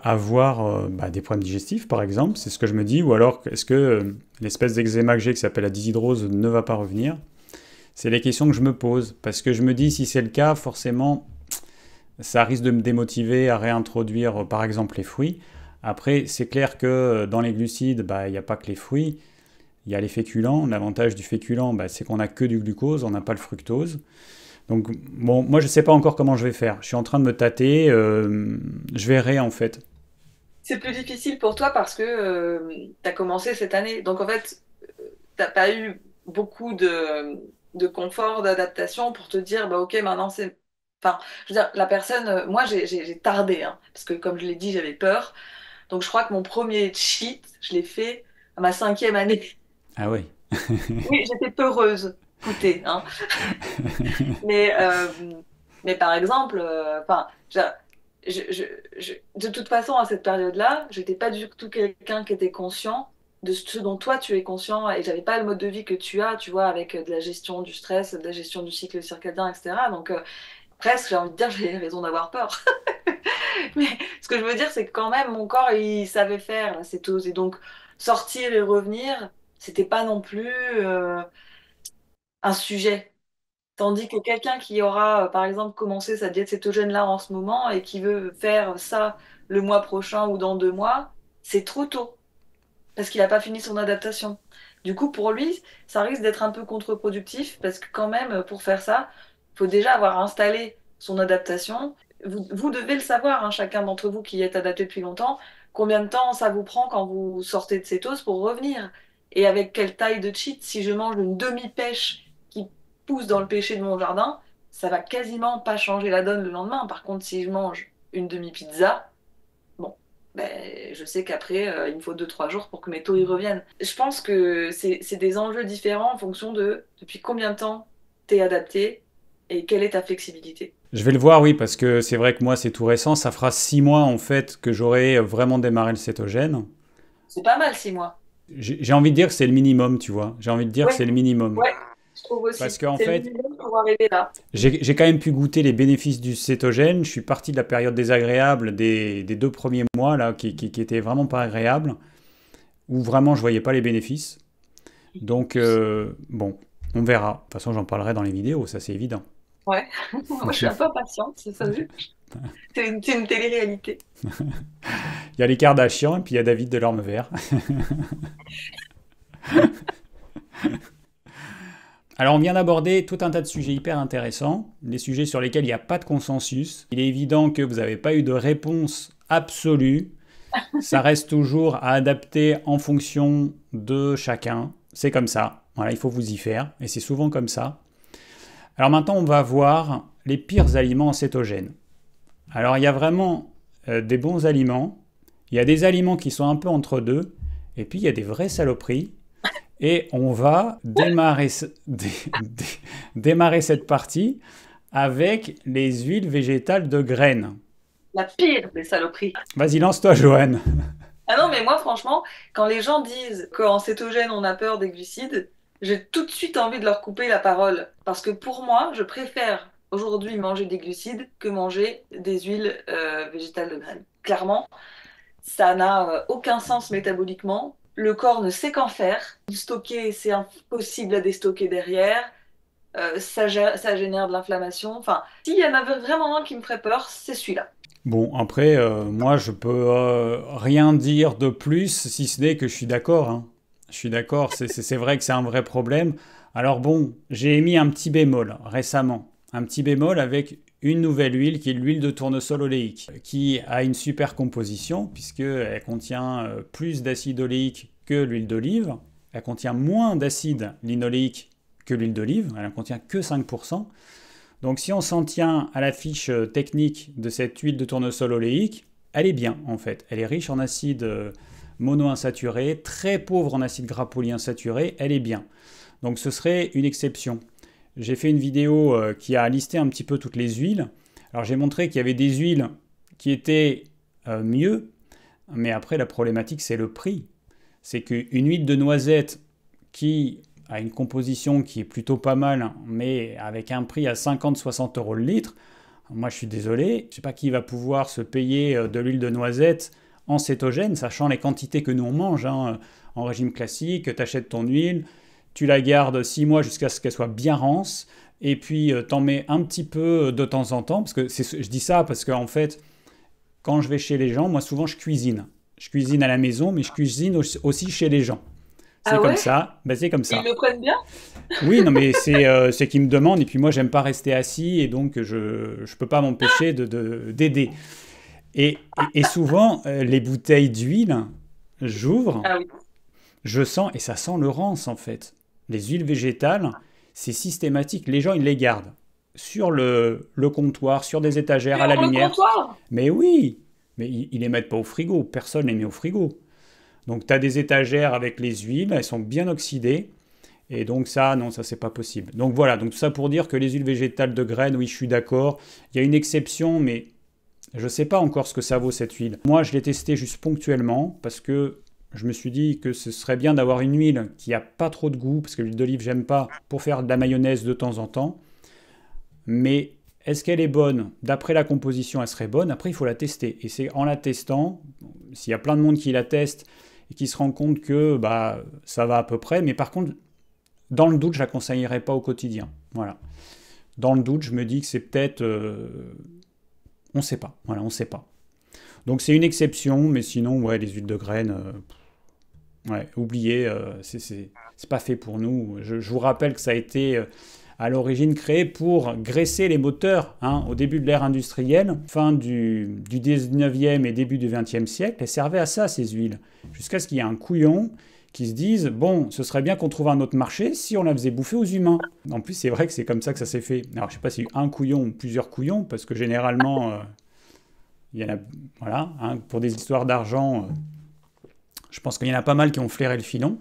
avoir des problèmes digestifs, par exemple? C'est ce que je me dis. Ou alors, est-ce que l'espèce d'eczéma que j'ai qui s'appelle la dyshydrose ne va pas revenir? C'est les questions que je me pose. Parce que je me dis, si c'est le cas, forcément, ça risque de me démotiver à réintroduire, par exemple, les fruits. Après, c'est clair que dans les glucides, il n'y a pas que les fruits. Il y a les féculents. L'avantage du féculent, c'est qu'on n'a que du glucose, on n'a pas le fructose. Donc, bon, moi, je ne sais pas encore comment je vais faire. Je suis en train de me tâter. Je verrai, en fait. C'est plus difficile pour toi parce que tu as commencé cette année. Donc, en fait, t'as pas eu beaucoup de confort, d'adaptation pour te dire, bah ok, maintenant c'est... Enfin, je veux dire, la personne, moi j'ai tardé, hein, parce que comme je l'ai dit, j'avais peur. Donc je crois que mon premier cheat, je l'ai fait à ma 5e année. Ah oui. Oui, j'étais peureuse, écoutez, hein. Mais, mais par exemple, enfin, de toute façon, à cette période-là, j'étais pas du tout quelqu'un qui était conscient de ce dont toi tu es conscient et j'avais pas le mode de vie que tu as, tu vois, avec de la gestion du stress, de la gestion du cycle circadien, etc. Donc, presque, j'ai envie de dire, j'ai raison d'avoir peur. Mais ce que je veux dire, c'est que quand même, mon corps, il savait faire la cétose. Et donc, sortir et revenir, c'était pas non plus un sujet. Tandis que quelqu'un qui aura, par exemple, commencé sa diète cétogène-là en ce moment et qui veut faire ça le mois prochain ou dans 2 mois, c'est trop tôt parce qu'il n'a pas fini son adaptation. Du coup, pour lui, ça risque d'être un peu contre-productif parce que quand même, pour faire ça, il faut déjà avoir installé son adaptation. Vous devez le savoir, hein, chacun d'entre vous qui est adapté depuis longtemps, combien de temps ça vous prend quand vous sortez de cétose pour revenir. Et avec quelle taille de cheat, si je mange une demi-pêche qui pousse dans le pêcher de mon jardin, ça va quasiment pas changer la donne le lendemain. Par contre, si je mange une demi-pizza, bon, ben, je sais qu'après, il me faut 2, 3 jours pour que mes taux y reviennent. Je pense que c'est des enjeux différents en fonction de depuis combien de temps t'es adapté et quelle est ta flexibilité. Je vais le voir, oui, parce que c'est vrai que moi, c'est tout récent. Ça fera 6 mois, en fait, que j'aurai vraiment démarré le cétogène. C'est pas mal 6 mois. J'ai envie de dire que c'est le minimum, tu vois. J'ai envie de dire que Ouais, c'est le minimum. ouais, je trouve Parce aussi. qu'en C'est le fait, minimum pour arriver là. j'ai quand même pu goûter les bénéfices du cétogène. Je suis parti de la période désagréable des 2 premiers mois, là, qui étaient vraiment pas agréables, où vraiment je voyais pas les bénéfices. Donc, bon, on verra. De toute façon, j'en parlerai dans les vidéos, ça c'est évident. Ouais, moi je suis un peu impatiente, c'est ça. C'est une télé-réalité. Il y a les Kardashians et puis il y a David Delorme-Vert. Alors, on vient d'aborder tout un tas de sujets hyper intéressants, des sujets sur lesquels il n'y a pas de consensus. Il est évident que vous n'avez pas eu de réponse absolue. Ça reste toujours à adapter en fonction de chacun. C'est comme ça. Voilà, il faut vous y faire. Et c'est souvent comme ça. Alors maintenant, on va voir les pires aliments cétogènes. Alors, il y a vraiment des bons aliments. Il y a des aliments qui sont un peu entre deux. Et puis, il y a des vraies saloperies. Et on va démarrer cette partie avec les huiles végétales de graines. La pire des saloperies. Vas-y, lance-toi, Joanne. Ah non, mais moi, franchement, quand les gens disent qu'en cétogène, on a peur des glucides, j'ai tout de suite envie de leur couper la parole. Parce que pour moi, je préfère aujourd'hui manger des glucides que manger des huiles végétales de graines. Clairement, ça n'a aucun sens métaboliquement. Le corps ne sait qu'en faire. Stocker, c'est impossible à déstocker derrière. Ça génère de l'inflammation. Enfin, s'il y en avait vraiment un qui me ferait peur, c'est celui-là. Bon, après, moi, je peux rien dire de plus, si ce n'est que je suis d'accord, hein. Je suis d'accord, c'est vrai que c'est un vrai problème. Alors bon, j'ai émis un petit bémol récemment. un petit bémol avec une nouvelle huile qui est l'huile de tournesol oléique, qui a une super composition puisqu'elle contient plus d'acide oléique que l'huile d'olive, elle contient moins d'acide linoléique que l'huile d'olive, elle n'en contient que 5%. Donc si on s'en tient à la fiche technique de cette huile de tournesol oléique, elle est bien en fait. Elle est riche en acides monoinsaturés, très pauvre en acides gras polyinsaturés, elle est bien. Donc ce serait une exception. J'ai fait une vidéo qui a listé un petit peu toutes les huiles. Alors j'ai montré qu'il y avait des huiles qui étaient mieux, mais après la problématique c'est le prix. C'est qu'une huile de noisette qui a une composition qui est plutôt pas mal, mais avec un prix à 50-60 euros le litre, moi je suis désolé, je ne sais pas qui va pouvoir se payer de l'huile de noisette en cétogène, sachant les quantités que nous on mange. En régime classique, tu achètes ton huile, tu la gardes 6 mois jusqu'à ce qu'elle soit bien rance, et puis t'en mets un petit peu de temps en temps, parce que je dis ça parce qu'en fait, quand je vais chez les gens, moi souvent je cuisine. Je cuisine à la maison, mais je cuisine aussi chez les gens. C'est Ah comme ouais? ça, ben c'est comme Ils ça. le prennent bien? Oui, non, mais c'est qu'ils me demandent, et puis moi, j'aime pas rester assis, et donc je peux pas m'empêcher d'aider. Et souvent, les bouteilles d'huile, j'ouvre, Ah oui. je sens, et ça sent le rance, en fait. Les huiles végétales, c'est systématique. Les gens, ils les gardent sur le comptoir, sur des étagères, à la Sur le lumière. comptoir? Mais oui, mais ils les mettent pas au frigo. Personne les met au frigo. Donc, tu as des étagères avec les huiles, elles sont bien oxydées. Et donc ça, non, ça c'est pas possible. Donc voilà, donc tout ça pour dire que les huiles végétales de graines, oui, je suis d'accord. Il y a une exception, mais je ne sais pas encore ce que ça vaut cette huile. Moi, je l'ai testé juste ponctuellement parce que je me suis dit que ce serait bien d'avoir une huile qui a pas trop de goût, parce que l'huile d'olive, j'aime pas, pour faire de la mayonnaise de temps en temps. Mais est-ce qu'elle est bonne? D'après la composition, elle serait bonne. Après, il faut la tester. Et c'est en la testant, s'il y a plein de monde qui la teste et qui se rend compte que bah, ça va à peu près, mais par contre, dans le doute, je ne la conseillerais pas au quotidien. Voilà. Dans le doute, je me dis que c'est peut-être... on ne sait pas. Voilà, on ne sait pas. Donc c'est une exception, mais sinon, ouais, les huiles de graines, ouais, oubliez, c'est pas fait pour nous. Je vous rappelle que ça a été à l'origine créé pour graisser les moteurs, hein, au début de l'ère industrielle, fin du 19e et début du 20e siècle. Elles servaient à ça, ces huiles. Jusqu'à ce qu'il y ait un couillon qui se dise, bon, ce serait bien qu'on trouve un autre marché si on la faisait bouffer aux humains. En plus, c'est vrai que c'est comme ça que ça s'est fait. Alors, je sais pas s'il y a eu un couillon ou plusieurs couillons, parce que généralement, il y en a, voilà, hein, pour des histoires d'argent, je pense qu'il y en a pas mal qui ont flairé le filon,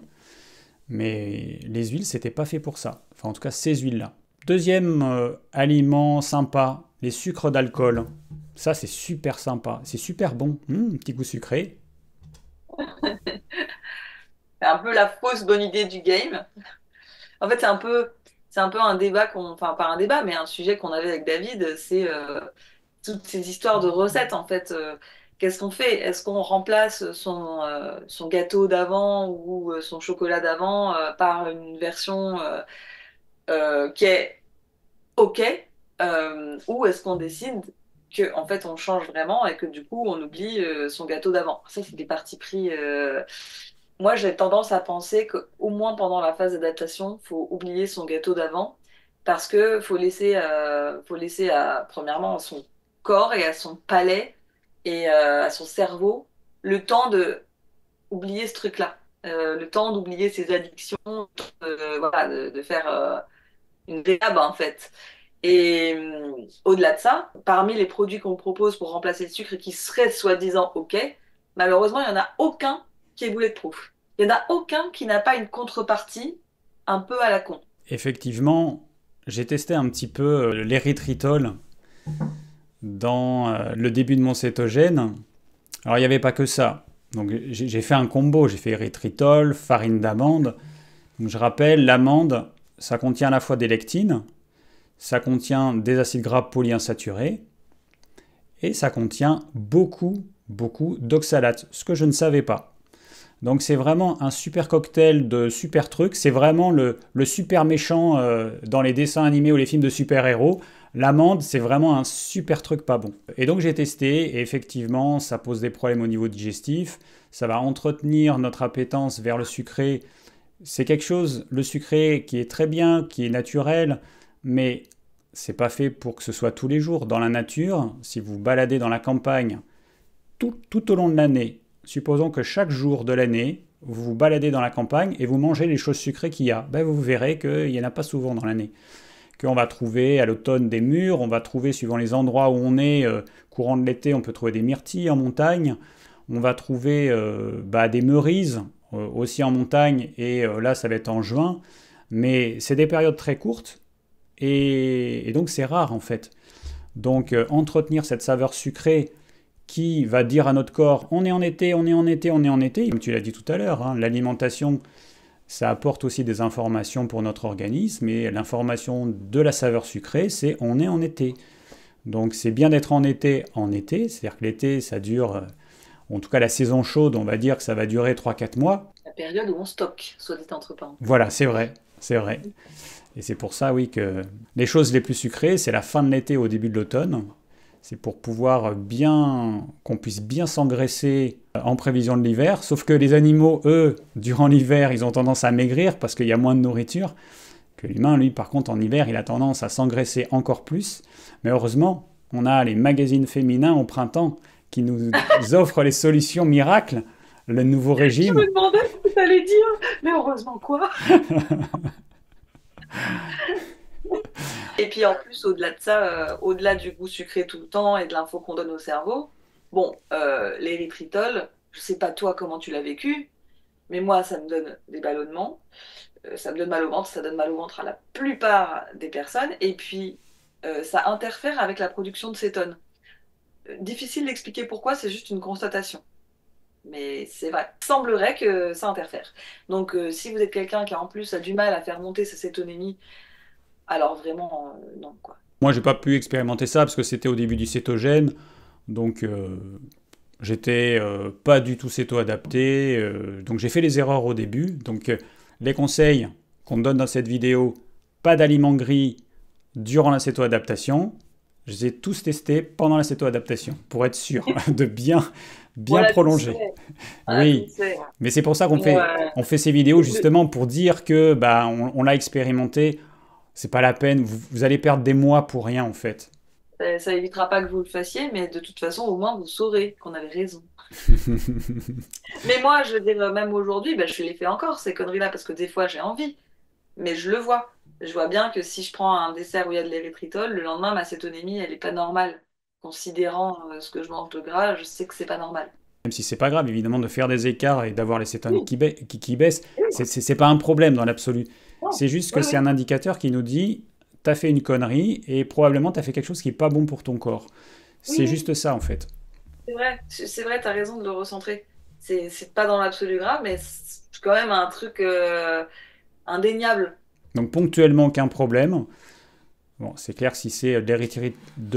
mais les huiles, c'était pas fait pour ça. Enfin, en tout cas, ces huiles-là. Deuxième aliment sympa, les sucres d'alcool. Ça, c'est super sympa. C'est super bon. Petit goût sucré. C'est un peu la fausse bonne idée du game. En fait, c'est un peu un débat qu'on, enfin pas un débat, mais un sujet qu'on avait avec David, c'est toutes ces histoires de recettes. En fait, qu'est-ce qu'on fait? Est-ce qu'on remplace son gâteau d'avant ou son chocolat d'avant par une version qui est OK, ou est-ce qu'on décide que en fait on change vraiment et que du coup on oublie son gâteau d'avant? Ça, c'est des partis pris. Moi, j'ai tendance à penser qu'au moins pendant la phase d'adaptation, faut oublier son gâteau d'avant parce que faut laisser premièrement à son corps et à son palais et à son cerveau le temps de oublier ce truc-là, le temps d'oublier ses addictions, voilà, de faire une réhab en fait. Et au-delà de ça, parmi les produits qu'on propose pour remplacer le sucre et qui seraient soi-disant OK, malheureusement, il n'y en a aucun qui est bulletproof. Il n'y en a aucun qui n'a pas une contrepartie un peu à la con. Effectivement, j'ai testé un petit peu l'érythritol dans le début de mon cétogène. Alors, il n'y avait pas que ça. Donc, j'ai fait un combo. J'ai fait érythritol, farine d'amande. Donc, je rappelle, l'amande, ça contient à la fois des lectines, ça contient des acides gras polyinsaturés, et ça contient beaucoup, beaucoup d'oxalates, ce que je ne savais pas. Donc c'est vraiment un super cocktail de super trucs, c'est vraiment le super méchant dans les dessins animés ou les films de super-héros. L'amande, c'est vraiment un super truc pas bon. Et donc j'ai testé, et effectivement, ça pose des problèmes au niveau digestif, ça va entretenir notre appétence vers le sucré. C'est quelque chose, le sucré, qui est très bien, qui est naturel, mais c'est pas fait pour que ce soit tous les jours. Dans la nature, si vous baladez dans la campagne tout au long de l'année, supposons que chaque jour de l'année, vous vous baladez dans la campagne et vous mangez les choses sucrées qu'il y a, ben vous verrez qu'il n'y en a pas souvent dans l'année. Qu'on va trouver à l'automne des mûres, on va trouver suivant les endroits où on est, courant de l'été, on peut trouver des myrtilles en montagne, on va trouver des merises aussi en montagne, et là ça va être en juin, mais c'est des périodes très courtes, et donc c'est rare en fait. Donc entretenir cette saveur sucrée qui va dire à notre corps on est en été, on est en été, on est en été, comme tu l'as dit tout à l'heure, hein, l'alimentation ça apporte aussi des informations pour notre organisme, et l'information de la saveur sucrée c'est on est en été. Donc c'est bien d'être en été, c'est-à-dire que l'été ça dure, en tout cas la saison chaude on va dire que ça va durer 3-4 mois. La période où on stocke, soit dit entre parenthèses. Voilà, c'est vrai, c'est vrai. Et c'est pour ça, oui, que les choses les plus sucrées, c'est la fin de l'été au début de l'automne. C'est pour pouvoir qu'on puisse bien s'engraisser en prévision de l'hiver. Sauf que les animaux, eux, durant l'hiver, ils ont tendance à maigrir parce qu'il y a moins de nourriture. Que l'humain, lui, par contre, en hiver, il a tendance à s'engraisser encore plus. Mais heureusement, on a les magazines féminins au printemps qui nous offrent les solutions miracles, le nouveau régime. Je me demandais ce que tu allais dire, mais heureusement quoi. Et puis en plus, au-delà de ça, au-delà du goût sucré tout le temps et de l'info qu'on donne au cerveau, bon, l'érythritol, je sais pas toi comment tu l'as vécu, mais moi ça me donne des ballonnements, ça me donne mal au ventre, ça donne mal au ventre à la plupart des personnes, et puis ça interfère avec la production de cétone. Difficile d'expliquer pourquoi, c'est juste une constatation. Mais c'est vrai, il semblerait que ça interfère. Donc si vous êtes quelqu'un qui en plus a du mal à faire monter sa cétonémie, alors vraiment, non, quoi. Moi, j'ai pas pu expérimenter ça parce que c'était au début du cétogène. Donc, j'étais pas du tout céto-adapté. Donc, j'ai fait les erreurs au début. Donc, les conseils qu'on donne dans cette vidéo, pas d'aliments gris durant la céto-adaptation. Je les ai tous testés pendant la céto-adaptation pour être sûr de bien Voilà, prolonger. Oui, mais c'est pour ça qu'on on fait ces vidéos justement pour dire que on l'a expérimenté. C'est pas la peine, vous allez perdre des mois pour rien en fait. Ça évitera pas que vous le fassiez, mais de toute façon, au moins, vous saurez qu'on avait raison. Mais moi, je veux dire, même aujourd'hui, je les fais encore, ces conneries-là, parce que des fois, j'ai envie. Mais je le vois. Je vois bien que si je prends un dessert où il y a de l'érythritol, le lendemain, ma cétonémie, elle n'est pas normale. Considérant ce que je mange de gras, je sais que c'est pas normal. Même si c'est pas grave, évidemment, de faire des écarts et d'avoir les cétones Oui. qui baissent, c'est pas un problème dans l'absolu. Non. C'est juste que Oui, c'est oui. un indicateur qui nous dit t'as fait une connerie et probablement t'as fait quelque chose qui est pas bon pour ton corps. Oui, C'est oui, juste ça en fait. c'est vrai, t'as raison de le recentrer. C'est pas dans l'absolu grave, mais c'est quand même un truc indéniable. Donc ponctuellement aucun problème. Bon, c'est clair que si c'est de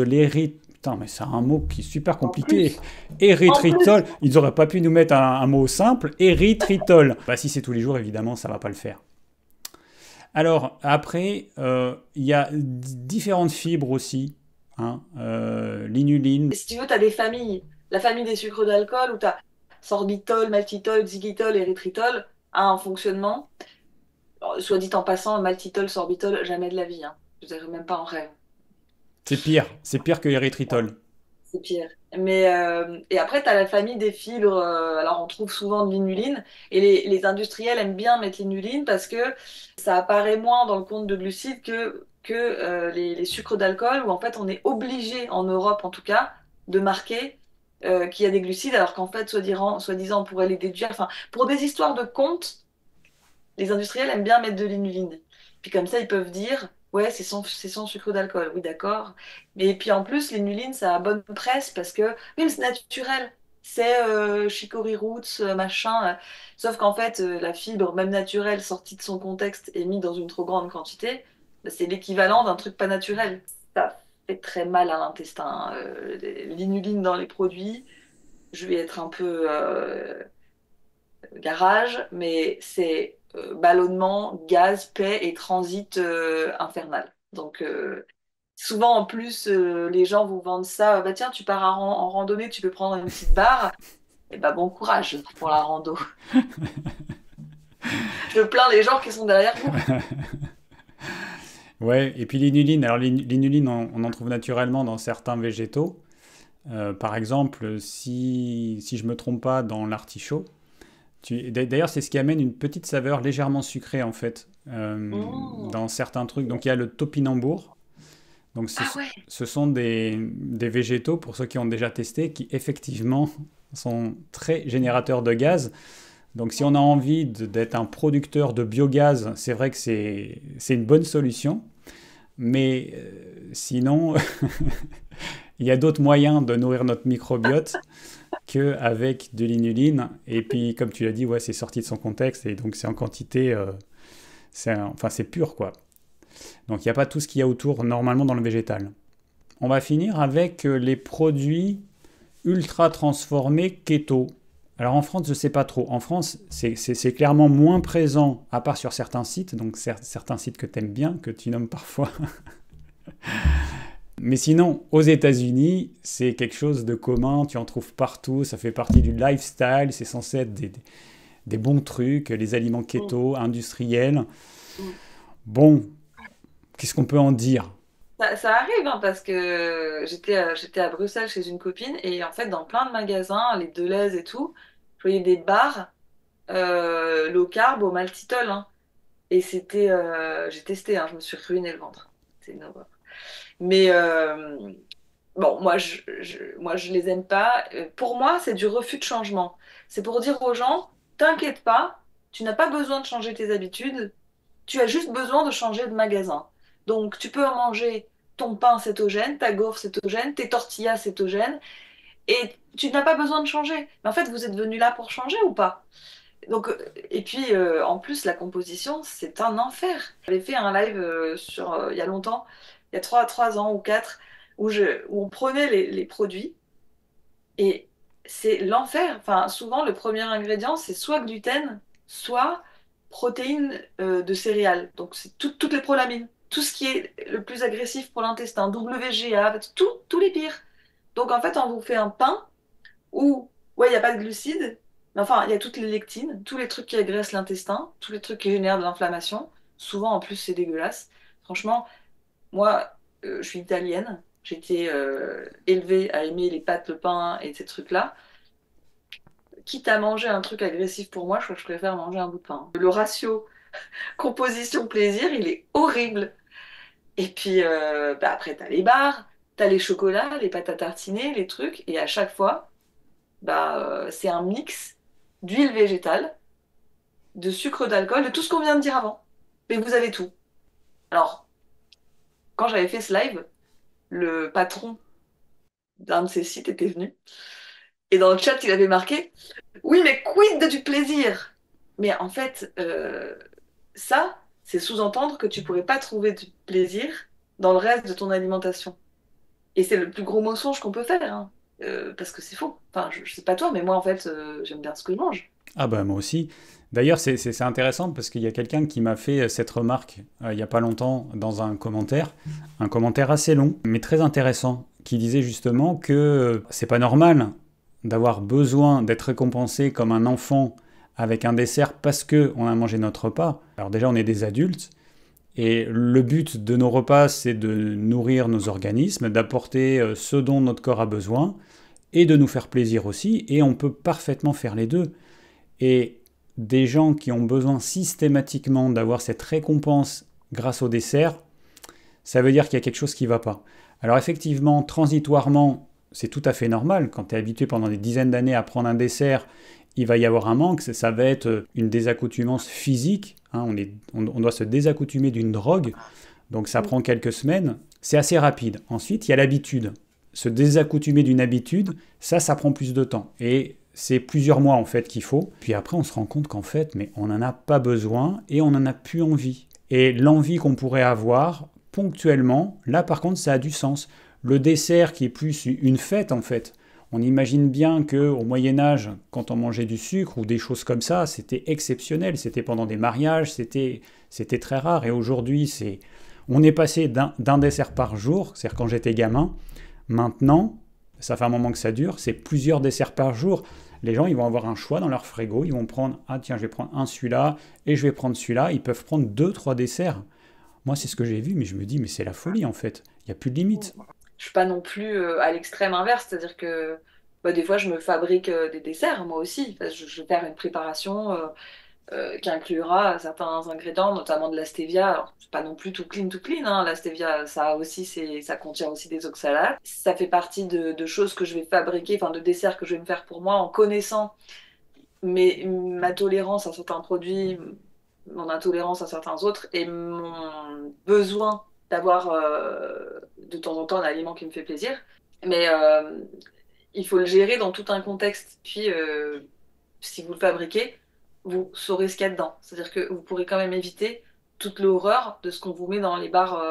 l'érythritol, putain, mais c'est un mot qui est super En compliqué. plus, en plus, Érythritol, ils auraient pas pu nous mettre un mot simple, érythritol. Si c'est tous les jours, évidemment, ça va pas le faire. Alors, après, il y a différentes fibres aussi. Hein, l'inuline. si tu veux, t'as des familles. La famille des sucres d'alcool où t'as sorbitol, maltitol, xylitol, érythritol a un fonctionnement. Alors, soit dit en passant, maltitol, sorbitol, jamais de la vie. Hein. Je dirais même pas en rêve. C'est pire que l'érythritol. C'est pire. Mais, et après, tu as la famille des fibres. Alors, on trouve souvent de l'inuline. Et les industriels aiment bien mettre l'inuline parce que ça apparaît moins dans le compte de glucides que les sucres d'alcool, où en fait, on est obligé, en Europe en tout cas, de marquer qu'il y a des glucides, alors qu'en fait, soi-disant, on pourrait les déduire. Enfin, pour des histoires de compte, les industriels aiment bien mettre de l'inuline. Puis comme ça, ils peuvent dire, ouais, c'est sans sucre d'alcool. Oui, d'accord. Et puis en plus, l'inuline, ça a bonne presse parce que, oui, mais c'est naturel. C'est chicory roots, machin. Sauf qu'en fait, la fibre, même naturelle, sortie de son contexte et mise dans une trop grande quantité, c'est l'équivalent d'un truc pas naturel. Ça fait très mal à l'intestin. L'inuline dans les produits, je vais être un peu garage, mais c'est ballonnement, gaz, paix et transit infernal. Donc souvent en plus, les gens vous vendent ça, bah tiens, tu pars en randonnée, tu peux prendre une petite barre, et bah bon courage pour la rando. Je plains les gens qui sont derrière vous. Ouais, et puis l'inuline, alors l'inuline, on en trouve naturellement dans certains végétaux. Par exemple, si je me trompe pas, dans l'artichaut. D'ailleurs, c'est ce qui amène une petite saveur légèrement sucrée, en fait, Oh. dans certains trucs. Donc, il y a le topinambour. Donc, Ah ouais. ce sont des végétaux, pour ceux qui ont déjà testé, qui effectivement sont très générateurs de gaz. Donc, si on a envie d'être un producteur de biogaz, c'est vrai que c'est une bonne solution. Mais sinon, il y a d'autres moyens de nourrir notre microbiote qu'avec de l'inuline. Et puis, comme tu l'as dit, ouais, c'est sorti de son contexte et donc c'est en quantité, enfin, c'est pur, quoi. Donc, il n'y a pas tout ce qu'il y a autour normalement dans le végétal. On va finir avec les produits ultra transformés keto. Alors en France, je ne sais pas trop. En France, c'est clairement moins présent, à part sur certains sites, donc certains sites que tu aimes bien, que tu nommes parfois. Mais sinon, aux États-Unis, c'est quelque chose de commun, tu en trouves partout, ça fait partie du lifestyle, c'est censé être des bons trucs, les aliments Mm, keto, industriels. mm. Bon, qu'est-ce qu'on peut en dire? Ça arrive hein, parce que j'étais à Bruxelles chez une copine et en fait dans plein de magasins, les Deleuze et tout, je voyais des bars low carb au maltitol. Hein. Et j'ai testé, hein, je me suis ruiné le ventre. C'est une horreur. Mais bon, moi je les aime pas. Pour moi, c'est du refus de changement. C'est pour dire aux gens, t'inquiète pas, tu n'as pas besoin de changer tes habitudes, tu as juste besoin de changer de magasin. Donc, tu peux manger ton pain cétogène, ta gaufre cétogène, tes tortillas cétogènes, et tu n'as pas besoin de changer. Mais en fait, vous êtes venu là pour changer ou pas? Donc, et puis, en plus, la composition, c'est un enfer. J'avais fait un live il y a longtemps, il y a 3 ans ou 4, où on prenait les produits et c'est l'enfer. Enfin, souvent, le premier ingrédient, c'est soit gluten, soit protéines de céréales. Donc, c'est toutes les prolamines. Tout ce qui est le plus agressif pour l'intestin, WGA, tous les pires. Donc, en fait, on vous fait un pain où, ouais, il n'y a pas de glucides, mais enfin, il y a toutes les lectines, tous les trucs qui agressent l'intestin, tous les trucs qui génèrent de l'inflammation. Souvent, en plus, c'est dégueulasse. Franchement, moi, je suis italienne. J'ai été élevée à aimer les pâtes, le pain et ces trucs-là. Quitte à manger un truc agressif pour moi, je crois que je préfère manger un bout de pain. Le ratio composition-plaisir, il est horrible. Et puis, bah, après, t'as les bars, t'as les chocolats, les pâtes à tartiner, les trucs. Et à chaque fois, bah, c'est un mix d'huile végétale, de sucre d'alcool, de tout ce qu'on vient de dire avant. Mais vous avez tout. Alors, quand j'avais fait ce live, le patron d'un de ces sites était venu. Et dans le chat, il avait marqué, oui, mais quid du plaisir? Mais en fait, ça, c'est sous-entendre que tu pourrais pas trouver du plaisir dans le reste de ton alimentation. Et c'est le plus gros mensonge qu'on peut faire, hein. Parce que c'est faux. Enfin, je sais pas toi, mais moi, en fait, j'aime bien ce que je mange. Ah bah moi aussi. D'ailleurs, c'est intéressant parce qu'il y a quelqu'un qui m'a fait cette remarque il n'y a pas longtemps dans un commentaire assez long, mais très intéressant, qui disait justement que c'est pas normal d'avoir besoin d'être récompensé comme un enfant avec un dessert parce que on a mangé notre repas. Alors déjà, on est des adultes et le but de nos repas, c'est de nourrir nos organismes, d'apporter ce dont notre corps a besoin et de nous faire plaisir aussi, et on peut parfaitement faire les deux. Et des gens qui ont besoin systématiquement d'avoir cette récompense grâce au dessert, ça veut dire qu'il y a quelque chose qui ne va pas. Alors effectivement, transitoirement, c'est tout à fait normal. Quand tu es habitué pendant des dizaines d'années à prendre un dessert, il va y avoir un manque. Ça va être une désaccoutumance physique. Hein, on doit se désaccoutumer d'une drogue. Donc ça prend quelques semaines. C'est assez rapide. Ensuite, il y a l'habitude. Se désaccoutumer d'une habitude, ça prend plus de temps. Et c'est plusieurs mois en fait qu'il faut. Puis après, on se rend compte qu'en fait, mais on n'en a pas besoin et on n'en a plus envie. Et l'envie qu'on pourrait avoir ponctuellement, là par contre, ça a du sens. Le dessert qui est plus une fête en fait. On imagine bien qu'au Moyen-Âge, quand on mangeait du sucre ou des choses comme ça, c'était exceptionnel. C'était pendant des mariages, c'était très rare. Et aujourd'hui, on est passé d'un dessert par jour, c'est-à-dire quand j'étais gamin. Maintenant, ça fait un moment que ça dure, c'est plusieurs desserts par jour. Les gens, ils vont avoir un choix dans leur frigo. Ils vont prendre, ah tiens, je vais prendre celui-là, et je vais prendre celui-là. Ils peuvent prendre deux, trois desserts. Moi, c'est ce que j'ai vu, mais je me dis, mais c'est la folie en fait. Il n'y a plus de limite. Je suis pas non plus à l'extrême inverse, c'est-à-dire que bah, des fois je me fabrique des desserts moi aussi. Enfin, je vais faire une préparation qui inclura certains ingrédients, notamment de la stevia. Alors, c'est pas non plus tout clean, hein. La stevia, ça contient aussi des oxalates. Ça fait partie de choses que je vais fabriquer, enfin de desserts que je vais me faire pour moi en connaissant ma tolérance à certains produits, mon intolérance à certains autres et mon besoin d'avoir de temps en temps un aliment qui me fait plaisir. Mais il faut le gérer dans tout un contexte. Puis, si vous le fabriquez, vous saurez ce qu'il y a dedans. C'est-à-dire que vous pourrez quand même éviter toute l'horreur de ce qu'on vous met dans les bars.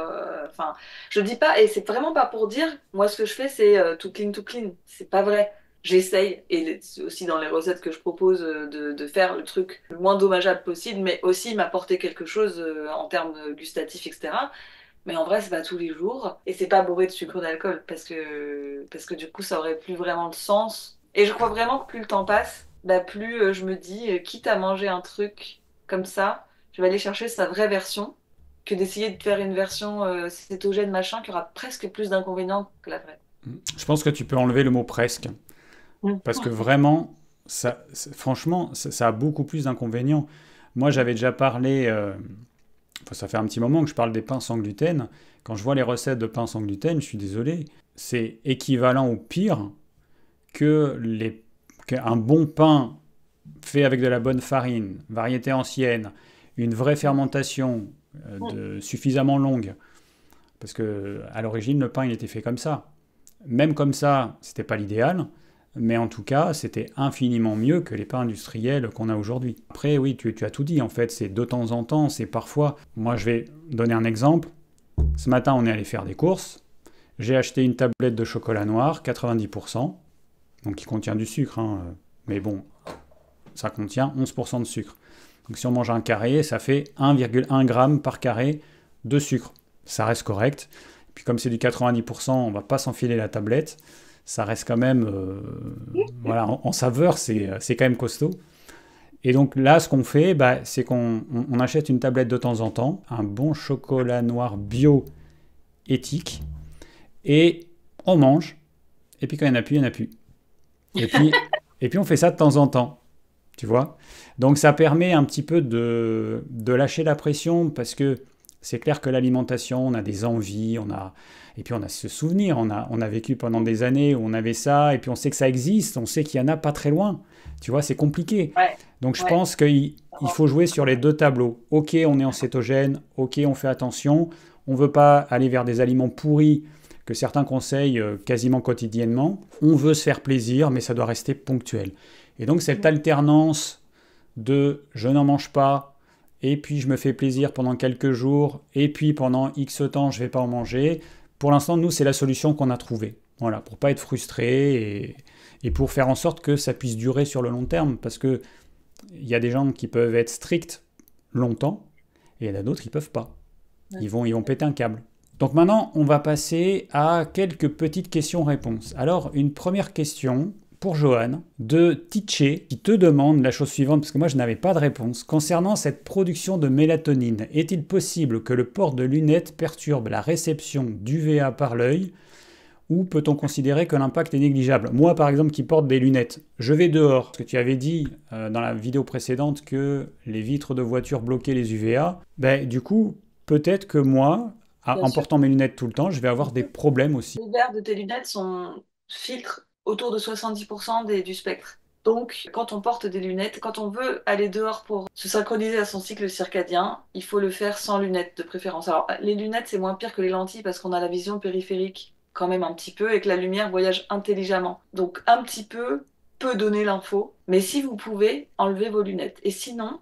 Enfin, je dis pas, et c'est vraiment pas pour dire, moi ce que je fais c'est tout clean, tout clean. C'est pas vrai. J'essaye, et c'est aussi dans les recettes que je propose de faire le truc le moins dommageable possible, mais aussi m'apporter quelque chose en termes gustatifs, etc. Mais en vrai, c'est pas tous les jours, et c'est pas bourré de sucre d'alcool, parce que du coup, ça aurait plus vraiment de sens. Et je crois vraiment que plus le temps passe, bah plus je me dis, quitte à manger un truc comme ça, je vais aller chercher sa vraie version, que d'essayer de faire une version cétogène machin qui aura presque plus d'inconvénients que la vraie. Je pense que tu peux enlever le mot presque. Mm. Parce que vraiment, franchement, ça a beaucoup plus d'inconvénients. Moi, j'avais déjà parlé, enfin, ça fait un petit moment que je parle des pains sans gluten. Quand je vois les recettes de pains sans gluten, je suis désolé, c'est équivalent au pire qu'un bon pain fait avec de la bonne farine, variété ancienne, une vraie fermentation suffisamment longue. Parce que à l'origine, le pain, il était fait comme ça. Même comme ça, c'était pas l'idéal. Mais en tout cas, c'était infiniment mieux que les pains industriels qu'on a aujourd'hui. Après, oui, tu as tout dit, en fait, c'est de temps en temps, c'est parfois... Moi, je vais donner un exemple. Ce matin, on est allé faire des courses. J'ai acheté une tablette de chocolat noir, 90%, donc qui contient du sucre, hein, mais bon, ça contient 11% de sucre. Donc si on mange un carré, ça fait 1,1 g par carré de sucre. Ça reste correct. Puis comme c'est du 90%, on va pas s'enfiler la tablette. Ça reste quand même, voilà, en saveur, c'est quand même costaud. Et donc là, ce qu'on fait, bah, c'est qu'on achète une tablette de temps en temps, un bon chocolat noir bio éthique, et on mange. Et puis quand il n'y en a plus, il n'y en a plus. Et puis, et puis on fait ça de temps en temps, tu vois. Donc ça permet un petit peu de lâcher la pression, parce que c'est clair que l'alimentation, on a des envies, et puis on a ce souvenir, on a vécu pendant des années où on avait ça, et puis on sait que ça existe, on sait qu'il y en a pas très loin. Tu vois, c'est compliqué. Ouais, Donc je ouais. pense qu'il faut jouer sur les deux tableaux. Ok, on est en cétogène, ok, on fait attention, on ne veut pas aller vers des aliments pourris que certains conseillent quasiment quotidiennement. On veut se faire plaisir, mais ça doit rester ponctuel. Et donc cette alternance de je n'en mange pas, et puis je me fais plaisir pendant quelques jours, et puis pendant X temps, je ne vais pas en manger. Pour l'instant, nous, c'est la solution qu'on a trouvée. Voilà, pour pas être frustré et pour faire en sorte que ça puisse durer sur le long terme. Parce que il y a des gens qui peuvent être stricts longtemps, et il y en a d'autres qui ne peuvent pas. Ils vont péter un câble. Donc maintenant, on va passer à quelques petites questions-réponses. Alors, une première question pour Johan, de Tiché, qui te demande la chose suivante, parce que moi je n'avais pas de réponse. Concernant cette production de mélatonine, est-il possible que le port de lunettes perturbe la réception d'UVA par l'œil, ou peut-on considérer que l'impact est négligeable? Moi par exemple qui porte des lunettes, je vais dehors, parce que tu avais dit dans la vidéo précédente que les vitres de voiture bloquaient les UVA, ben, du coup peut-être que moi, Bien en sûr. portant mes lunettes tout le temps, je vais avoir des problèmes aussi. Les verres de tes lunettes filtrent autour de 70% du spectre. Donc, quand on porte des lunettes, quand on veut aller dehors pour se synchroniser à son cycle circadien, il faut le faire sans lunettes de préférence. Alors, les lunettes, c'est moins pire que les lentilles parce qu'on a la vision périphérique quand même un petit peu et que la lumière voyage intelligemment. Donc, un petit peu peut donner l'info, mais si vous pouvez, enlevez vos lunettes. Et sinon,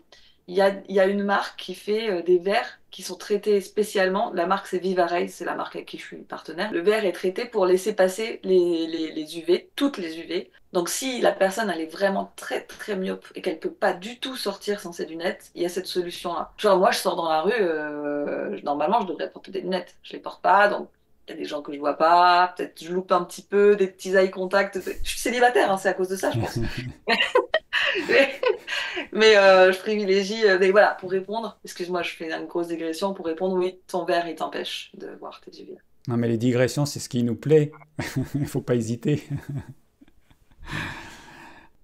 il y a une marque qui fait des verres qui sont traités spécialement. La marque, c'est Vivaray, c'est la marque avec qui je suis partenaire. Le verre est traité pour laisser passer les UV, toutes les UV. Donc, si la personne elle est vraiment très très myope et qu'elle peut pas du tout sortir sans ses lunettes, il y a cette solution-là. Genre, moi, je sors dans la rue, normalement, je devrais porter des lunettes. Je les porte pas, donc Il y a des gens que je vois pas, peut-être je loupe un petit peu, des petits eye contact. Je suis célibataire, hein, c'est à cause de ça, je pense. Mais, je privilégie, mais voilà, pour répondre, excuse-moi, je fais une grosse digression, pour répondre, oui, ton verre, il t'empêche de voir tes yeux. Non, mais les digressions, c'est ce qui nous plaît. Il ne faut pas hésiter.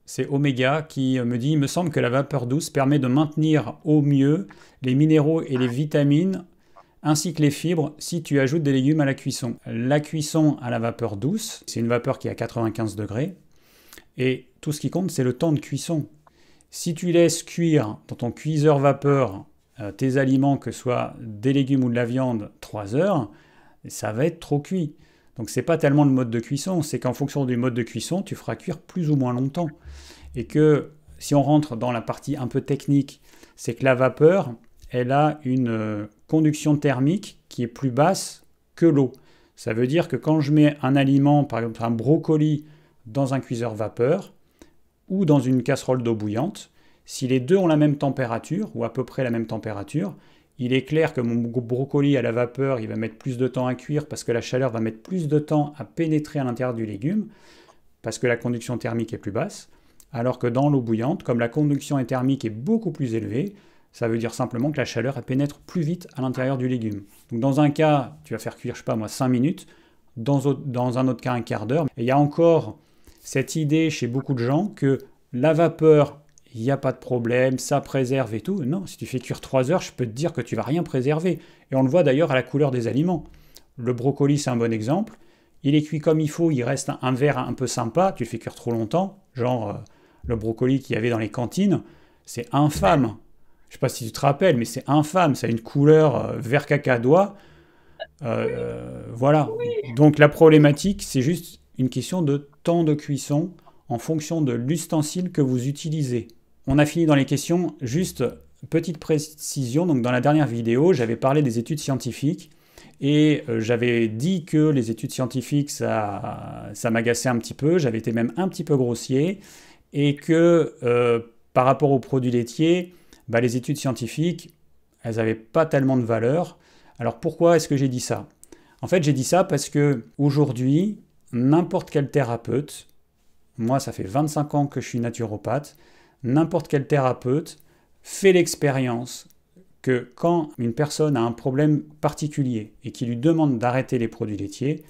C'est Oméga qui me dit, il me semble que la vapeur douce permet de maintenir au mieux les minéraux et les vitamines ainsi que les fibres si tu ajoutes des légumes à la cuisson. La cuisson à la vapeur douce, c'est une vapeur qui est à 95 degrés et tout ce qui compte, c'est le temps de cuisson. Si tu laisses cuire dans ton cuiseur vapeur tes aliments, que ce soit des légumes ou de la viande, 3 heures, ça va être trop cuit. Donc c'est pas tellement le mode de cuisson, c'est qu'en fonction du mode de cuisson, tu feras cuire plus ou moins longtemps. Et que si on rentre dans la partie un peu technique, c'est que la vapeur, elle a une conduction thermique qui est plus basse que l'eau. Ça veut dire que quand je mets un aliment, par exemple un brocoli, dans un cuiseur vapeur ou dans une casserole d'eau bouillante, si les deux ont la même température, ou à peu près la même température, il est clair que mon brocoli à la vapeur, il va mettre plus de temps à cuire parce que la chaleur va mettre plus de temps à pénétrer à l'intérieur du légume, parce que la conduction thermique est plus basse, alors que dans l'eau bouillante, comme la conduction thermique est beaucoup plus élevée, ça veut dire simplement que la chaleur elle pénètre plus vite à l'intérieur du légume. Donc dans un cas, tu vas faire cuire, je sais pas moi, 5 minutes, dans un autre cas, un quart d'heure. Et il y a encore cette idée chez beaucoup de gens que la vapeur, il n'y a pas de problème, ça préserve et tout. Non, si tu fais cuire 3 heures, je peux te dire que tu vas rien préserver. Et on le voit d'ailleurs à la couleur des aliments. Le brocoli, c'est un bon exemple. Il est cuit comme il faut, il reste un vert un peu sympa, tu le fais cuire trop longtemps, genre le brocoli qu'il y avait dans les cantines, c'est infâme. Je ne sais pas si tu te rappelles, mais c'est infâme, ça a une couleur vert cacadois. Voilà. Donc la problématique, c'est juste une question de temps de cuisson en fonction de l'ustensile que vous utilisez. On a fini dans les questions. Juste petite précision, donc dans la dernière vidéo, j'avais parlé des études scientifiques et j'avais dit que les études scientifiques, ça m'agaçait un petit peu, j'avais été même un petit peu grossier et que par rapport aux produits laitiers, bah, les études scientifiques, elles n'avaient pas tellement de valeur. Alors pourquoi est-ce que j'ai dit ça? En fait, j'ai dit ça parce que aujourd'hui, n'importe quel thérapeute, moi ça fait 25 ans que je suis naturopathe, n'importe quel thérapeute fait l'expérience que quand une personne a un problème particulier et qui lui demande d'arrêter les produits laitiers,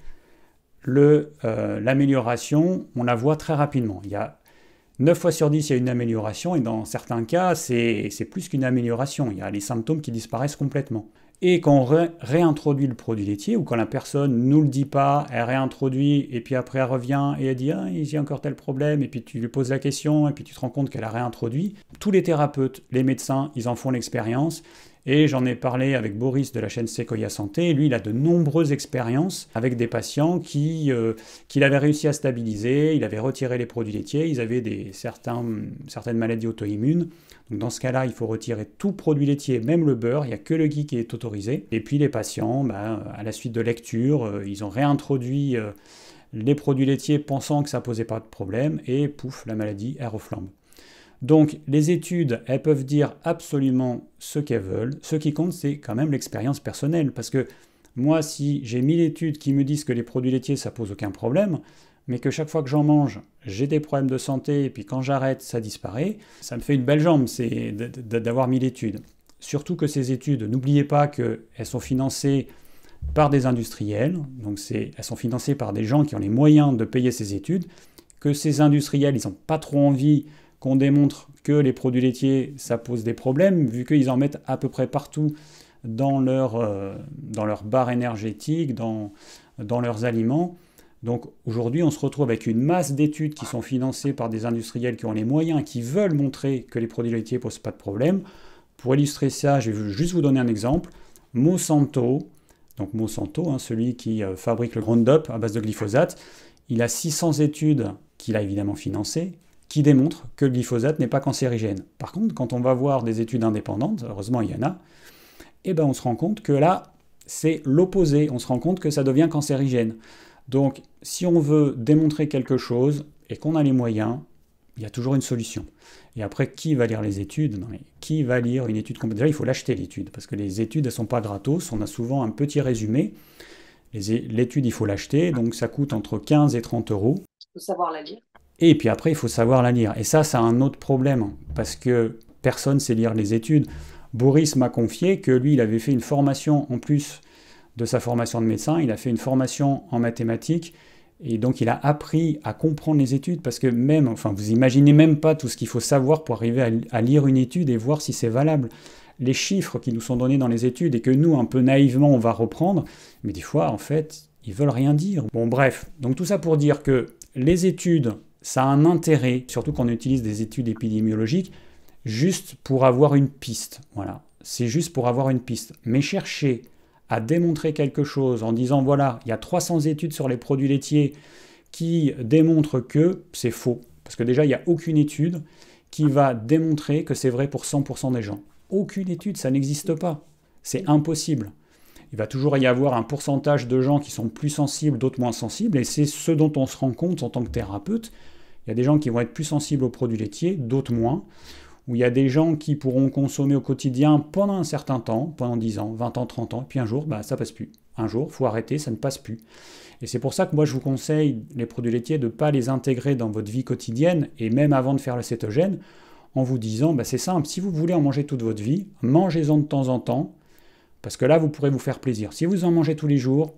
l'amélioration, on la voit très rapidement. Il y a 9 fois sur 10, il y a une amélioration et dans certains cas, c'est plus qu'une amélioration. Il y a les symptômes qui disparaissent complètement. Et quand on réintroduit le produit laitier, ou quand la personne ne nous le dit pas, elle réintroduit, et puis après elle revient et elle dit « Ah, il y a encore tel problème », et puis tu lui poses la question, et puis tu te rends compte qu'elle a réintroduit. Tous les thérapeutes, les médecins, ils en font l'expérience. Et j'en ai parlé avec Boris de la chaîne Sequoia Santé. Lui, il a de nombreuses expériences avec des patients qu'il avait réussi à stabiliser. Il avait retiré les produits laitiers. Ils avaient certaines maladies auto-immunes. Donc dans ce cas-là, il faut retirer tout produit laitier, même le beurre. Il n'y a que le ghee qui est autorisé. Et puis les patients, à la suite de lecture, ils ont réintroduit les produits laitiers pensant que ça ne posait pas de problème. Et pouf, la maladie, elle reflambe. Donc les études, elles peuvent dire absolument ce qu'elles veulent. Ce qui compte, c'est quand même l'expérience personnelle. Parce que moi, si j'ai 1000 études qui me disent que les produits laitiers, ça pose aucun problème, mais que chaque fois que j'en mange, j'ai des problèmes de santé, et puis quand j'arrête, ça disparaît, ça me fait une belle jambe, c'est d'avoir 1000 études. Surtout que ces études, n'oubliez pas qu'elles sont financées par des industriels, donc elles sont financées par des gens qui ont les moyens de payer ces études, que ces industriels, ils n'ont pas trop envie qu'on démontre que les produits laitiers, ça pose des problèmes, vu qu'ils en mettent à peu près partout dans leur barre énergétique, dans leurs aliments. Donc aujourd'hui, on se retrouve avec une masse d'études qui sont financées par des industriels qui ont les moyens, qui veulent montrer que les produits laitiers ne posent pas de problème. Pour illustrer ça, je vais juste vous donner un exemple. Monsanto, donc Monsanto, celui qui fabrique le Roundup à base de glyphosate, il a 600 études qu'il a évidemment financées, qui démontrent que le glyphosate n'est pas cancérigène. Par contre, quand on va voir des études indépendantes, heureusement il y en a, on se rend compte que là, c'est l'opposé. On se rend compte que ça devient cancérigène. Donc, si on veut démontrer quelque chose et qu'on a les moyens, il y a toujours une solution. Et après, qui va lire les études? Non, mais qui va lire une étude complète? Déjà, il faut l'acheter l'étude, parce que les études, elles ne sont pas gratos. On a souvent un petit résumé. L'étude, il faut l'acheter, donc ça coûte entre 15 et 30 euros. Il faut savoir la lire. Et puis après, il faut savoir la lire. Et ça, c'est un autre problème, parce que personne ne sait lire les études. Boris m'a confié que lui, il avait fait une formation, en plus de sa formation de médecin, il a fait une formation en mathématiques, et donc il a appris à comprendre les études, parce que même, enfin, vous imaginez même pas tout ce qu'il faut savoir pour arriver à lire une étude et voir si c'est valable. Les chiffres qui nous sont donnés dans les études et que nous, un peu naïvement, on va reprendre, mais des fois, en fait, ils veulent rien dire. Bon, bref, donc tout ça pour dire que les études, ça a un intérêt, surtout quand on utilise des études épidémiologiques, juste pour avoir une piste. Voilà, c'est juste pour avoir une piste. Mais chercher à démontrer quelque chose en disant, voilà, il y a 300 études sur les produits laitiers qui démontrent que c'est faux. Parce que déjà, il n'y a aucune étude qui va démontrer que c'est vrai pour 100% des gens. Aucune étude, ça n'existe pas. C'est impossible. Il va toujours y avoir un pourcentage de gens qui sont plus sensibles, d'autres moins sensibles, et c'est ce dont on se rend compte en tant que thérapeute. Il y a des gens qui vont être plus sensibles aux produits laitiers, d'autres moins, où il y a des gens qui pourront consommer au quotidien pendant un certain temps, pendant 10 ans, 20 ans, 30 ans, et puis un jour, ça passe plus. Un jour, il faut arrêter, ça ne passe plus. Et c'est pour ça que moi, je vous conseille, les produits laitiers, de ne pas les intégrer dans votre vie quotidienne, et même avant de faire le cétogène, en vous disant, c'est simple, si vous voulez en manger toute votre vie, mangez-en de temps en temps, parce que là, vous pourrez vous faire plaisir. Si vous en mangez tous les jours,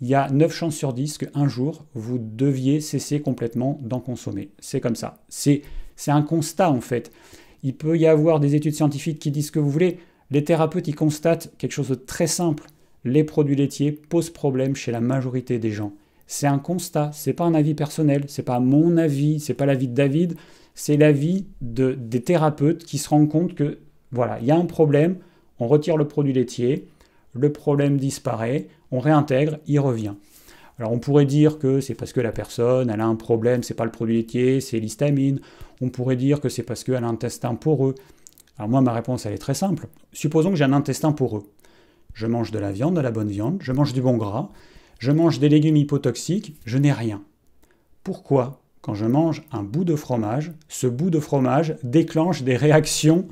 il y a 9 chances sur 10 qu'un jour, vous deviez cesser complètement d'en consommer. C'est comme ça. C'est un constat, en fait. Il peut y avoir des études scientifiques qui disent ce que vous voulez. Les thérapeutes, ils constatent quelque chose de très simple. Les produits laitiers posent problème chez la majorité des gens. C'est un constat, c'est pas un avis personnel, c'est pas mon avis, c'est pas l'avis de David, c'est l'avis des thérapeutes qui se rendent compte que, voilà, il y a un problème, on retire le produit laitier, le problème disparaît, on réintègre, il revient. Alors on pourrait dire que c'est parce que la personne, elle a un problème, c'est pas le produit laitier, c'est l'histamine. On pourrait dire que c'est parce qu'elle a un intestin poreux. Alors moi, ma réponse, elle est très simple. Supposons que j'ai un intestin poreux. Je mange de la viande, de la bonne viande, je mange du bon gras, je mange des légumes hypotoxiques, je n'ai rien. Pourquoi, quand je mange un bout de fromage, ce bout de fromage déclenche des réactions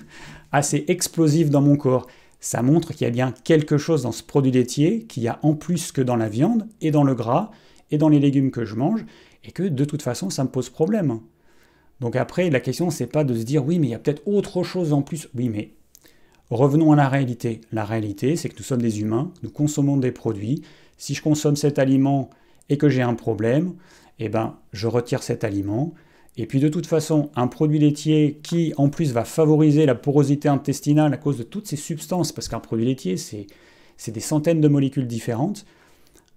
assez explosives dans mon corps? Ça montre qu'il y a bien quelque chose dans ce produit laitier qu'il y a en plus que dans la viande et dans le gras et dans les légumes que je mange et que de toute façon ça me pose problème. Donc après la question c'est pas de se dire oui mais il y a peut-être autre chose en plus. Oui mais revenons à la réalité. La réalité c'est que nous sommes des humains, nous consommons des produits. Si je consomme cet aliment et que j'ai un problème, je retire cet aliment. Et puis de toute façon, un produit laitier qui en plus va favoriser la porosité intestinale à cause de toutes ces substances, parce qu'un produit laitier c'est des centaines de molécules différentes,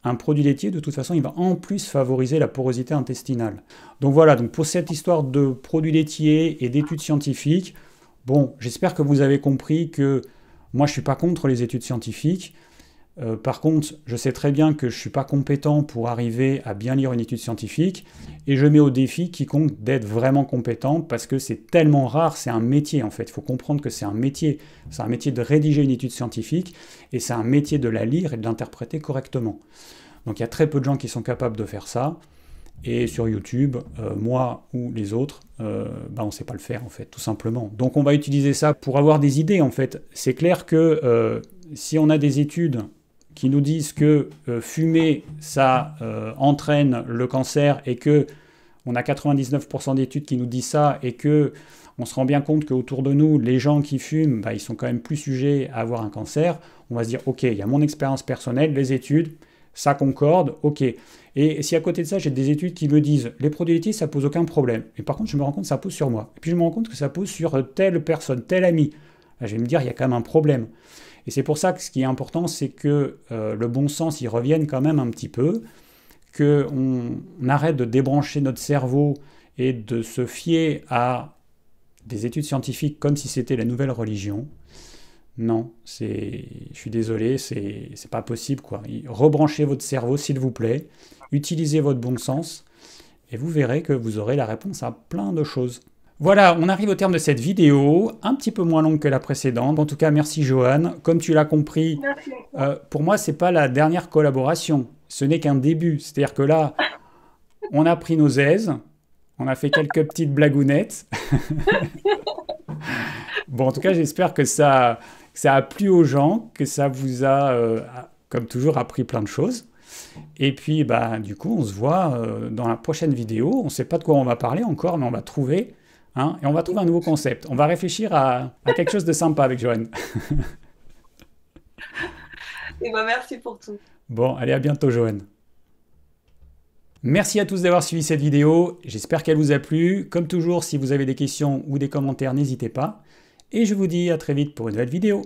un produit laitier de toute façon il va en plus favoriser la porosité intestinale. Donc voilà, donc pour cette histoire de produits laitiers et d'études scientifiques, j'espère que vous avez compris que moi je ne suis pas contre les études scientifiques. Par contre, je sais très bien que je ne suis pas compétent pour arriver à bien lire une étude scientifique et je mets au défi quiconque d'être vraiment compétent parce que c'est tellement rare, c'est un métier en fait. Il faut comprendre que c'est un métier. C'est un métier de rédiger une étude scientifique et c'est un métier de la lire et de l'interpréter correctement. Donc il y a très peu de gens qui sont capables de faire ça et sur YouTube, moi ou les autres, on ne sait pas le faire en fait, tout simplement. Donc on va utiliser ça pour avoir des idées en fait. C'est clair que si on a des études qui nous disent que fumer, ça entraîne le cancer et que on a 99% d'études qui nous disent ça et que on se rend bien compte qu'autour de nous, les gens qui fument, ils sont quand même plus sujets à avoir un cancer, on va se dire, ok, il y a mon expérience personnelle, les études, ça concorde, ok. Et si à côté de ça, j'ai des études qui me disent, les produits laitiers, ça pose aucun problème. Et par contre, je me rends compte que ça pose sur moi. Et puis je me rends compte que ça pose sur telle personne, tel ami. Là, je vais me dire, il y a quand même un problème. Et c'est pour ça que ce qui est important, c'est que le bon sens y revienne quand même un petit peu, qu'on arrête de débrancher notre cerveau et de se fier à des études scientifiques comme si c'était la nouvelle religion. Non, je suis désolé, c'est pas possible, quoi. Rebranchez votre cerveau, s'il vous plaît, utilisez votre bon sens, et vous verrez que vous aurez la réponse à plein de choses. Voilà, on arrive au terme de cette vidéo, un petit peu moins longue que la précédente. En tout cas, merci Johan. Comme tu l'as compris, pour moi, c'est pas la dernière collaboration. Ce n'est qu'un début. C'est-à-dire que là, on a pris nos aises, on a fait quelques petites blagounettes. Bon, en tout cas, j'espère que ça a plu aux gens, que ça vous a, comme toujours, appris plein de choses. Et puis, bah, du coup, on se voit dans la prochaine vidéo. On ne sait pas de quoi on va parler encore, mais on va trouver. Hein, et on va trouver un nouveau concept. On va réfléchir à quelque chose de sympa avec Joanne. Et ben, merci pour tout. Bon, allez, à bientôt, Joanne. Merci à tous d'avoir suivi cette vidéo. J'espère qu'elle vous a plu. Comme toujours, si vous avez des questions ou des commentaires, n'hésitez pas. Et je vous dis à très vite pour une nouvelle vidéo.